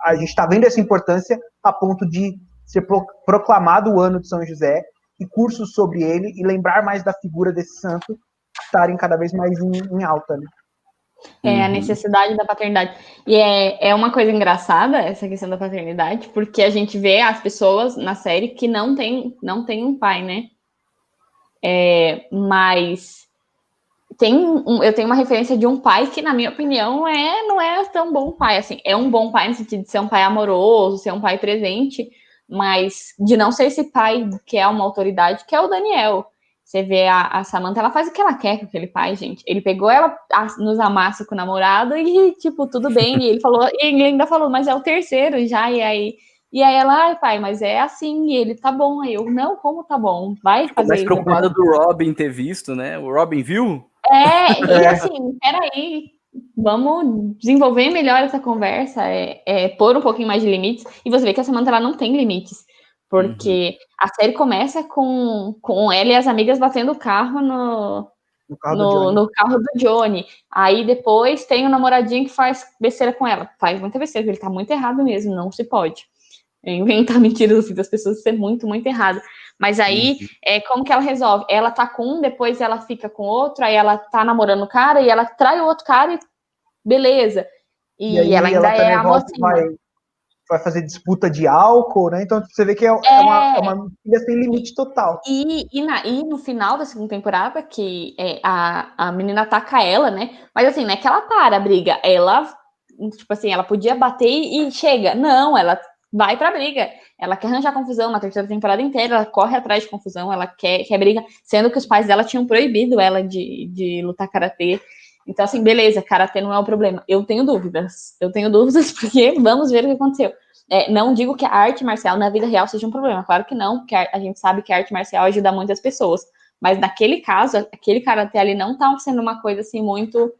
A gente está vendo essa importância a ponto de ser proclamado o ano de São José e cursos sobre ele e lembrar mais da figura desse santo estarem cada vez mais em alta, né? A necessidade da paternidade. E é uma coisa engraçada essa questão da paternidade, porque a gente vê as pessoas na série que não tem um pai, né? Mas eu tenho uma referência de um pai que, na minha opinião, não é tão bom pai. Assim, é um bom pai no sentido de ser um pai amoroso, ser um pai presente, mas de não ser esse pai que é uma autoridade, que é o Daniel. Você vê a Samantha, ela faz o que ela quer com aquele pai, gente. Ele pegou ela nos amassa com o namorado e, tipo, tudo bem. E ele ainda falou, mas é o terceiro já, e aí ela, ai, pai, mas é assim, e ele, tá bom. Aí eu, não, como tá bom? Vai fazer mais isso. preocupada do Robin ter visto, né? O Robin viu? E assim, peraí, vamos desenvolver melhor essa conversa, pôr um pouquinho mais de limites, e você vê que a Samantha ela não tem limites, porque a série começa com ela e as amigas batendo o carro no carro do Johnny, aí depois tem o namoradinho que faz besteira com ela, faz muita besteira, ele tá muito errado mesmo, não se pode inventar mentiras assim, das pessoas, ser muito, muito errado. Mas aí, como que ela resolve? Ela tá com um, depois ela fica com outro, aí ela tá namorando o cara, e ela trai o outro cara, e beleza. E aí ela ainda é a mocinha. Vai fazer disputa de álcool, né? Então você vê que é uma filha sem limite total. E no final da segunda temporada, que a menina ataca ela, né? Mas assim, não é que ela para a briga. Ela, tipo assim, ela podia bater e chega. Não, ela vai pra briga. Ela quer arranjar confusão na terceira temporada inteira, ela corre atrás de confusão, ela quer briga, sendo que os pais dela tinham proibido ela de lutar karatê. Então, assim, beleza, karatê não é o problema. Eu tenho dúvidas porque vamos ver o que aconteceu. Não digo que a arte marcial na vida real seja um problema, claro que não, porque a gente sabe que a arte marcial ajuda muitas pessoas. Mas naquele caso, aquele karatê ali não tá sendo uma coisa assim muito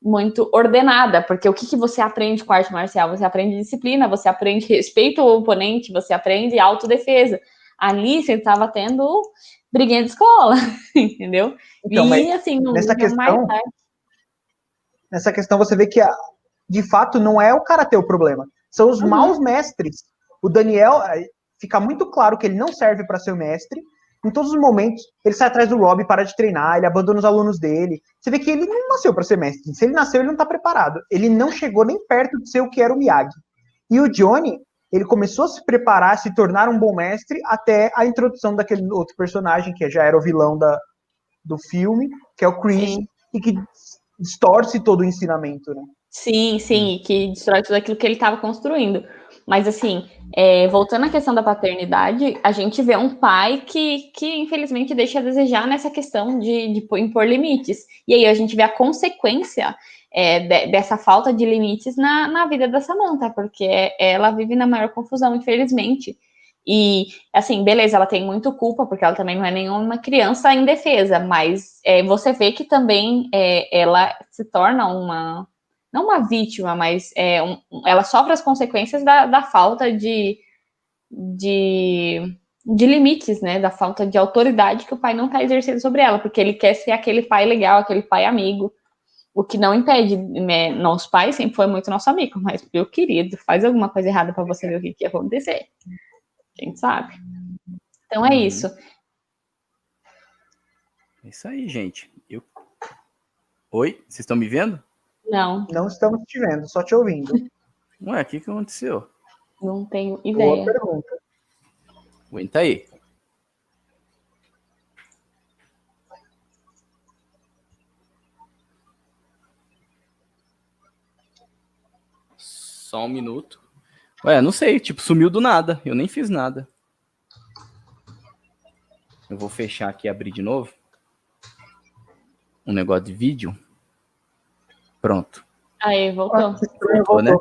muito ordenada, porque o que você aprende com arte marcial? Você aprende disciplina, você aprende respeito ao oponente, você aprende autodefesa. Ali você estava tendo briguinha de escola, entendeu? Então, e assim, nessa questão você vê que de fato não é o karatê o problema, são os maus mestres. O Daniel, fica muito claro que ele não serve para ser o mestre. Em todos os momentos, ele sai atrás do Rob, para de treinar, ele abandona os alunos dele. Você vê que ele não nasceu para ser mestre. Se ele nasceu, ele não está preparado. Ele não chegou nem perto de ser o que era o Miyagi. E o Johnny, ele começou a se preparar, a se tornar um bom mestre, até a introdução daquele outro personagem, que já era o vilão do filme, que é o Chris, e que distorce todo o ensinamento, né? Sim, que destrói tudo aquilo que ele estava construindo. Mas, assim, voltando à questão da paternidade, a gente vê um pai que infelizmente, deixa a desejar nessa questão de impor limites. E aí a gente vê a consequência dessa falta de limites na vida da Samantha, porque ela vive na maior confusão, infelizmente. E, assim, beleza, ela tem muito culpa, porque ela também não é nenhuma criança indefesa, mas você vê que também ela se torna não uma vítima, mas ela sofre as consequências da falta de limites, né? Da falta de autoridade que o pai não está exercendo sobre ela, porque ele quer ser aquele pai legal, aquele pai amigo, o que não impede, né? Nosso pai sempre foi muito nosso amigo, mas, meu querido, faz alguma coisa errada para você ver o que ia acontecer. A gente sabe. Então é isso. É isso aí, gente. Oi? Vocês estão me vendo? Não. Não estamos te vendo, só te ouvindo. Ué, o que aconteceu? Não tenho Boa ideia. pergunta. Aguenta aí. Só um minuto. Ué, não sei, tipo, sumiu do nada. Eu nem fiz nada. Eu vou fechar aqui e abrir de novo. Um negócio de vídeo. Pronto. Aí, voltou. Voltou, né?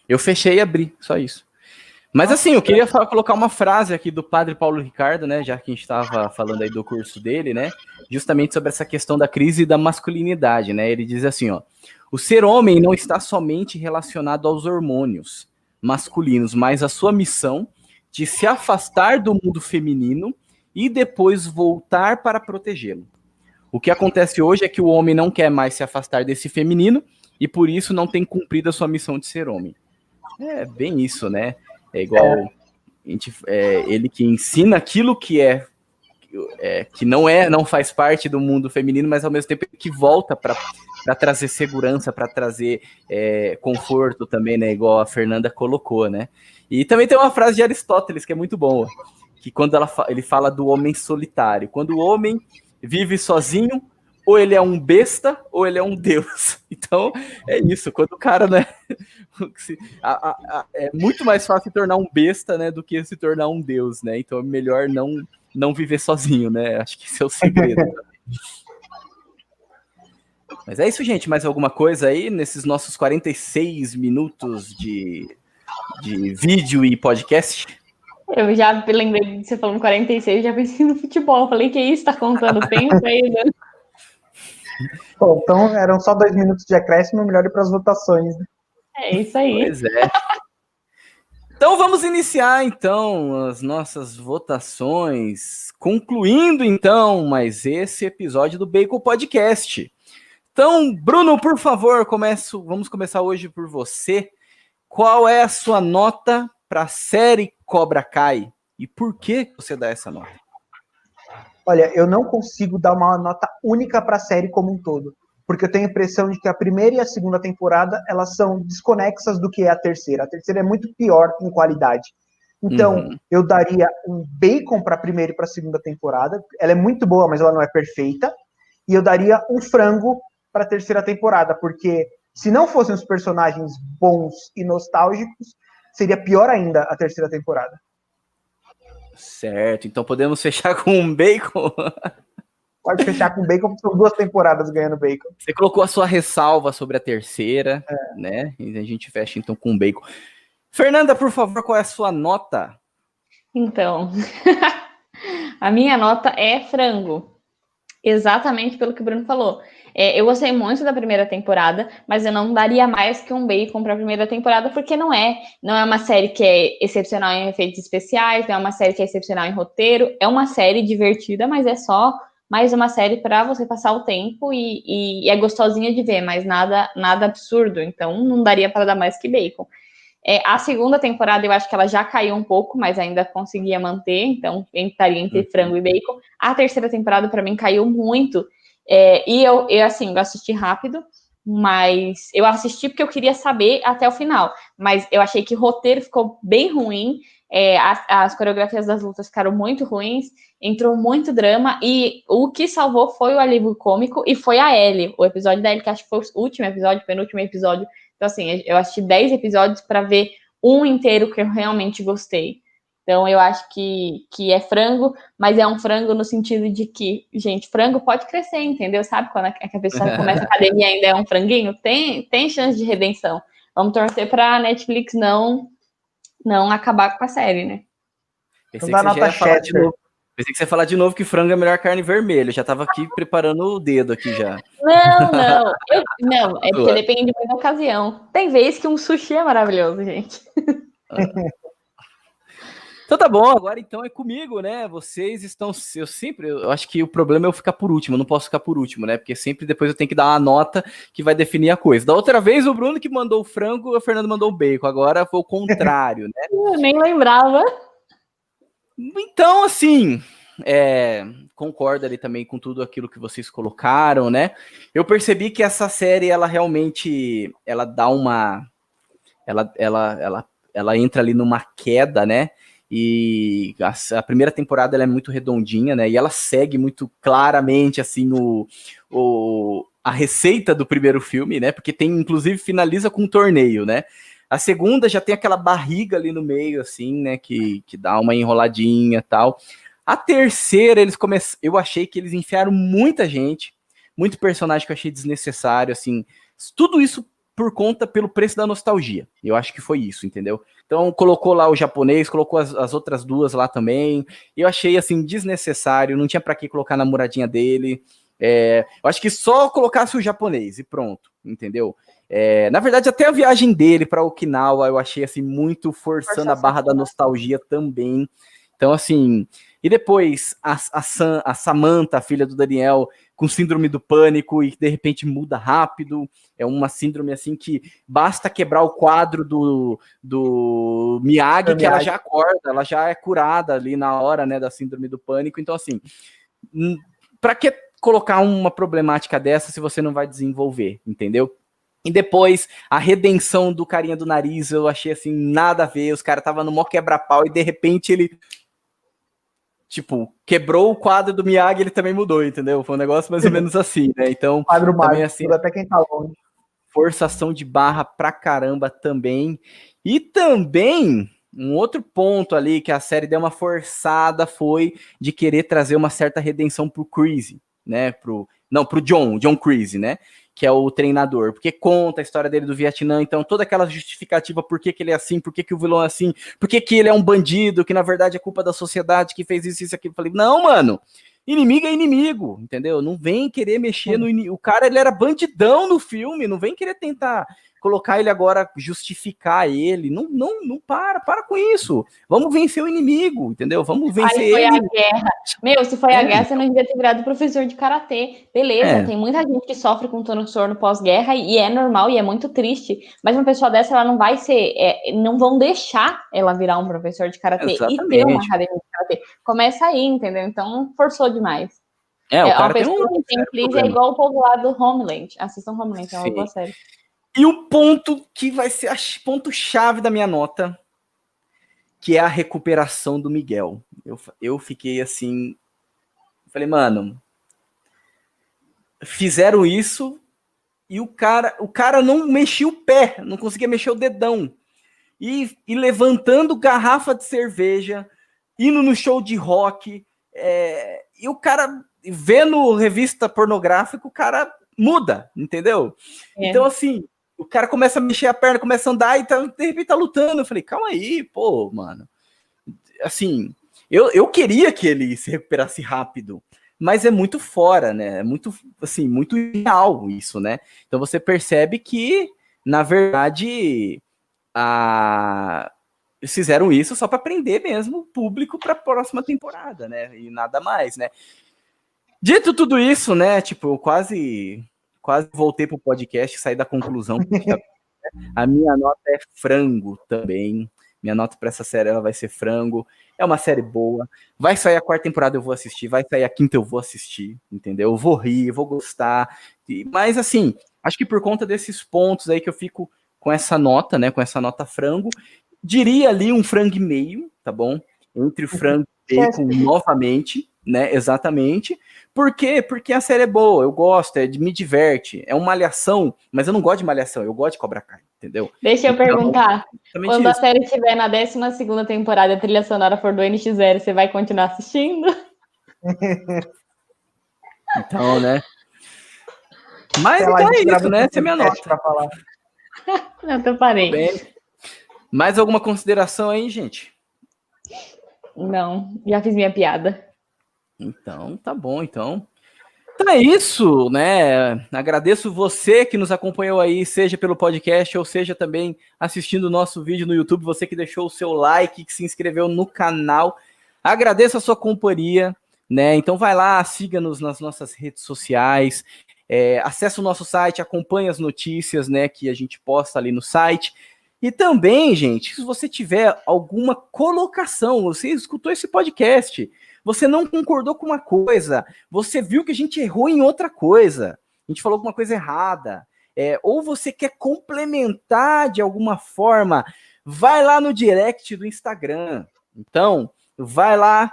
Eu fechei e abri, só isso. Mas assim, eu queria colocar uma frase aqui do padre Paulo Ricardo, né? Já que a gente estava falando aí do curso dele, né? Justamente sobre essa questão da crise da masculinidade, né? Ele diz assim, ó. O ser homem não está somente relacionado aos hormônios masculinos, mas a sua missão de se afastar do mundo feminino e depois voltar para protegê-lo. O que acontece hoje é que o homem não quer mais se afastar desse feminino e por isso não tem cumprido a sua missão de ser homem. É bem isso, né? É igual ele que ensina aquilo que que não faz parte do mundo feminino, mas ao mesmo tempo que volta para trazer segurança, para trazer conforto também, né? Igual a Fernanda colocou, né? E também tem uma frase de Aristóteles que é muito boa, que quando ele fala do homem solitário. Quando o homem vive sozinho, ou ele é um besta, ou ele é um deus. Então, é isso. Quando o cara, né? É muito mais fácil se tornar um besta, né? Do que se tornar um deus, né? Então, é melhor não viver sozinho, né? Acho que esse é o segredo. Mas é isso, gente. Mais alguma coisa aí nesses nossos 46 minutos de vídeo e podcast? Eu já lembrei de você falando 46, já pensei no futebol. Falei, que isso? Tá contando tempo aí, né? Bom, então eram só 2 minutos de acréscimo, melhor ir para as votações. Né? É isso aí. Pois é. Então vamos iniciar então as nossas votações, concluindo então mais esse episódio do Bacon Podcast. Então, Bruno, por favor, vamos começar hoje por você. Qual é a sua nota para a série Cobra Kai e por que você dá essa nota? Olha, eu não consigo dar uma nota única para a série como um todo, porque eu tenho a impressão de que a primeira e a segunda temporada, elas são desconexas do que é a terceira. A terceira é muito pior em qualidade. Então, eu daria um bacon para a primeira e para a segunda temporada. Ela é muito boa, mas ela não é perfeita. E eu daria um frango para a terceira temporada, porque se não fossem os personagens bons e nostálgicos, seria pior ainda a terceira temporada. Certo, então podemos fechar com um bacon? Pode fechar com bacon, porque são 2 temporadas ganhando bacon. Você colocou a sua ressalva sobre a terceira, né? E a gente fecha então com um bacon. Fernanda, por favor, qual é a sua nota? Então, a minha nota é frango. Exatamente pelo que o Bruno falou. Eu gostei muito da primeira temporada, mas eu não daria mais que um bacon para a primeira temporada, porque não é uma série que é excepcional em efeitos especiais, não é uma série que é excepcional em roteiro, é uma série divertida, mas é só mais uma série para você passar o tempo e é gostosinha de ver, mas nada absurdo, então não daria para dar mais que bacon. A segunda temporada eu acho que ela já caiu um pouco, mas ainda conseguia manter, então estaria entre frango e bacon. A terceira temporada para mim caiu muito, e eu assisti rápido, mas eu assisti porque eu queria saber até o final, mas eu achei que o roteiro ficou bem ruim, as coreografias das lutas ficaram muito ruins, entrou muito drama, e o que salvou foi o alívio cômico, e foi a Ellie, o episódio da Ellie, que acho que foi o último episódio, penúltimo episódio. Então, assim, eu assisti 10 episódios para ver um inteiro que eu realmente gostei. Então, eu acho que é frango, mas é um frango no sentido de que, gente, frango pode crescer, entendeu? Sabe quando a pessoa começa a academia e ainda é um franguinho? Tem chance de redenção. Vamos torcer para a Netflix não acabar com a série, né? Pensei que você ia falar de novo que frango é a melhor carne vermelha. Eu já estava aqui preparando o dedo aqui já. Não, é porque depende muito da ocasião. Tem vezes que um sushi é maravilhoso, gente. Então tá bom, agora então é comigo, né? Vocês estão. Eu acho que o problema é eu ficar por último, eu não posso ficar por último, né? Porque sempre depois eu tenho que dar uma nota que vai definir a coisa. Da outra vez, o Bruno que mandou o frango, a Fernanda mandou o bacon. Agora foi o contrário, né? Eu nem lembrava. Então, assim, concordo ali também com tudo aquilo que vocês colocaram, né? Eu percebi que essa série, ela realmente, ela dá uma... Ela entra ali numa queda, né? E a primeira temporada ela é muito redondinha, né? E ela segue muito claramente, assim, a receita do primeiro filme, né? Porque tem, inclusive, finaliza com um torneio, né? A segunda já tem aquela barriga ali no meio, assim, né? Que dá uma enroladinha e tal. A terceira, eu achei que eles enfiaram muita gente, muito personagem que eu achei desnecessário, assim. Tudo isso pelo preço da nostalgia. Eu acho que foi isso, entendeu? Então, colocou lá o japonês, colocou as outras duas lá também. Eu achei, assim, desnecessário. Não tinha pra que colocar a namoradinha dele. Eu acho que só colocasse o japonês e pronto, entendeu? Na verdade, até a viagem dele para Okinawa eu achei assim muito forçando a barra da nostalgia também. Então, assim, e depois a Samantha, a filha do Daniel, com síndrome do pânico e de repente muda rápido. É uma síndrome assim que basta quebrar o quadro do Miyagi que ela já acorda, ela já é curada ali na hora, né, da síndrome do pânico. Então, assim, para que colocar uma problemática dessa se você não vai desenvolver, entendeu? E depois, a redenção do carinha do nariz, eu achei assim, nada a ver. Os caras estavam no mó quebra-pau e de repente ele, tipo, quebrou o quadro do Miyagi, ele também mudou, entendeu? Foi um negócio mais ou menos assim, né? Então, quadro também mágico, assim, até quem tá longe. Forçação de barra pra caramba também. E também, um outro ponto ali que a série deu uma forçada foi de querer trazer uma certa redenção pro Chris, né? Pro John Chris, né? Que é o treinador, porque conta a história dele do Vietnã, então toda aquela justificativa por que ele é assim, por que o vilão é assim, por que ele é um bandido, que na verdade é culpa da sociedade que fez isso, aquilo. Eu falei, não, mano, inimigo é inimigo, entendeu? Não vem querer mexer no inimigo. O cara, ele era bandidão no filme, não vem querer tentar colocar ele agora, justificar ele. Não para com isso. Vamos vencer o inimigo, entendeu? Vamos vencer Aí foi ele. a guerra. Meu, se foi a guerra, você não devia ter virado professor de karatê. Beleza, tem muita gente que sofre com transtorno pós-guerra e é normal e é muito triste. Mas uma pessoa dessa, ela não vai ser... não vão deixar ela virar um professor de karatê e ter uma academia de karatê. Começa aí, entendeu? Então, forçou demais. Uma pessoa que tem crise é igual o povo lá do Homeland. Assistam Homeland, é uma boa série. E o ponto que vai ser ponto-chave da minha nota, que é a recuperação do Miguel. Eu fiquei assim... Falei, mano... Fizeram isso e o cara não mexia o pé, não conseguia mexer o dedão. E levantando garrafa de cerveja, indo no show de rock, e o cara, vendo revista pornográfica, o cara muda, entendeu? Então, assim, o cara começa a mexer a perna, começa a andar e de repente tá lutando. Eu falei, calma aí, pô, mano. Assim, eu queria que ele se recuperasse rápido, mas é muito fora, né? É muito, assim, muito real isso, né? Então você percebe que, na verdade, eles fizeram isso só para prender mesmo o público para a próxima temporada, né? E nada mais, né? Dito tudo isso, né? Tipo, eu quase voltei pro podcast e saí da conclusão. A minha nota é frango também. Minha nota para essa série ela vai ser frango. É uma série boa. Vai sair a quarta temporada, eu vou assistir. Vai sair a quinta, eu vou assistir. Entendeu? Eu vou rir, eu vou gostar. Mas, assim, acho que por conta desses pontos aí que eu fico com essa nota, né? Com essa nota frango. Diria ali um frango e meio, tá bom? Entre o frango e bacon novamente, né? Exatamente. Por quê? Porque a série é boa, eu gosto, me diverte. É uma malhação, mas eu não gosto de malhação, eu gosto de Cobra Kai, entendeu? Deixa eu perguntar. Quando isso. a série estiver na 12ª temporada e a trilha sonora for do NX0, você vai continuar assistindo? Então, né? Mas então é isso, né? Essa é a minha nota. Pra falar. Não, eu parei. Mais alguma consideração aí, gente? Não, já fiz minha piada. Então, tá bom, então. Então é isso, né? Agradeço você que nos acompanhou aí, seja pelo podcast ou seja também assistindo o nosso vídeo no YouTube, você que deixou o seu like, que se inscreveu no canal. Agradeço a sua companhia, né? Então vai lá, siga-nos nas nossas redes sociais, acesse o nosso site, acompanhe as notícias, né, que a gente posta ali no site. E também, gente, se você tiver alguma colocação, você escutou esse podcast, você não concordou com uma coisa, você viu que a gente errou em outra coisa, a gente falou alguma coisa errada, ou você quer complementar de alguma forma, vai lá no direct do Instagram. Então, vai lá.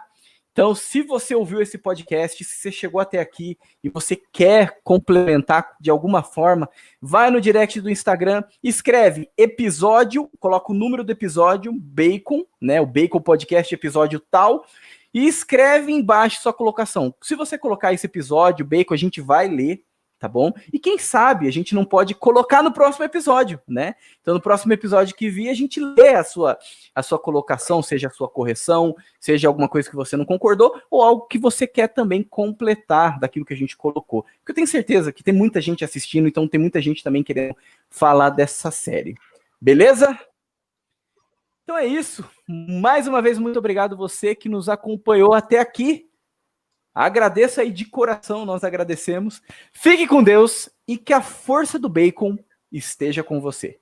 Então, se você ouviu esse podcast, se você chegou até aqui e você quer complementar de alguma forma, vai no direct do Instagram, escreve episódio, coloca o número do episódio, Bacon, né? O Bacon Podcast episódio tal, e escreve embaixo sua colocação. Se você colocar esse episódio, Bacon, a gente vai ler, tá bom? E quem sabe a gente não pode colocar no próximo episódio, né? Então, no próximo episódio que vir, a gente lê a sua colocação, seja a sua correção, seja alguma coisa que você não concordou, ou algo que você quer também completar daquilo que a gente colocou. Porque eu tenho certeza que tem muita gente assistindo, então tem muita gente também querendo falar dessa série. Beleza? Então é isso. Mais uma vez, muito obrigado você que nos acompanhou até aqui. Agradeço aí de coração, nós agradecemos. Fique com Deus e que a força do bacon esteja com você.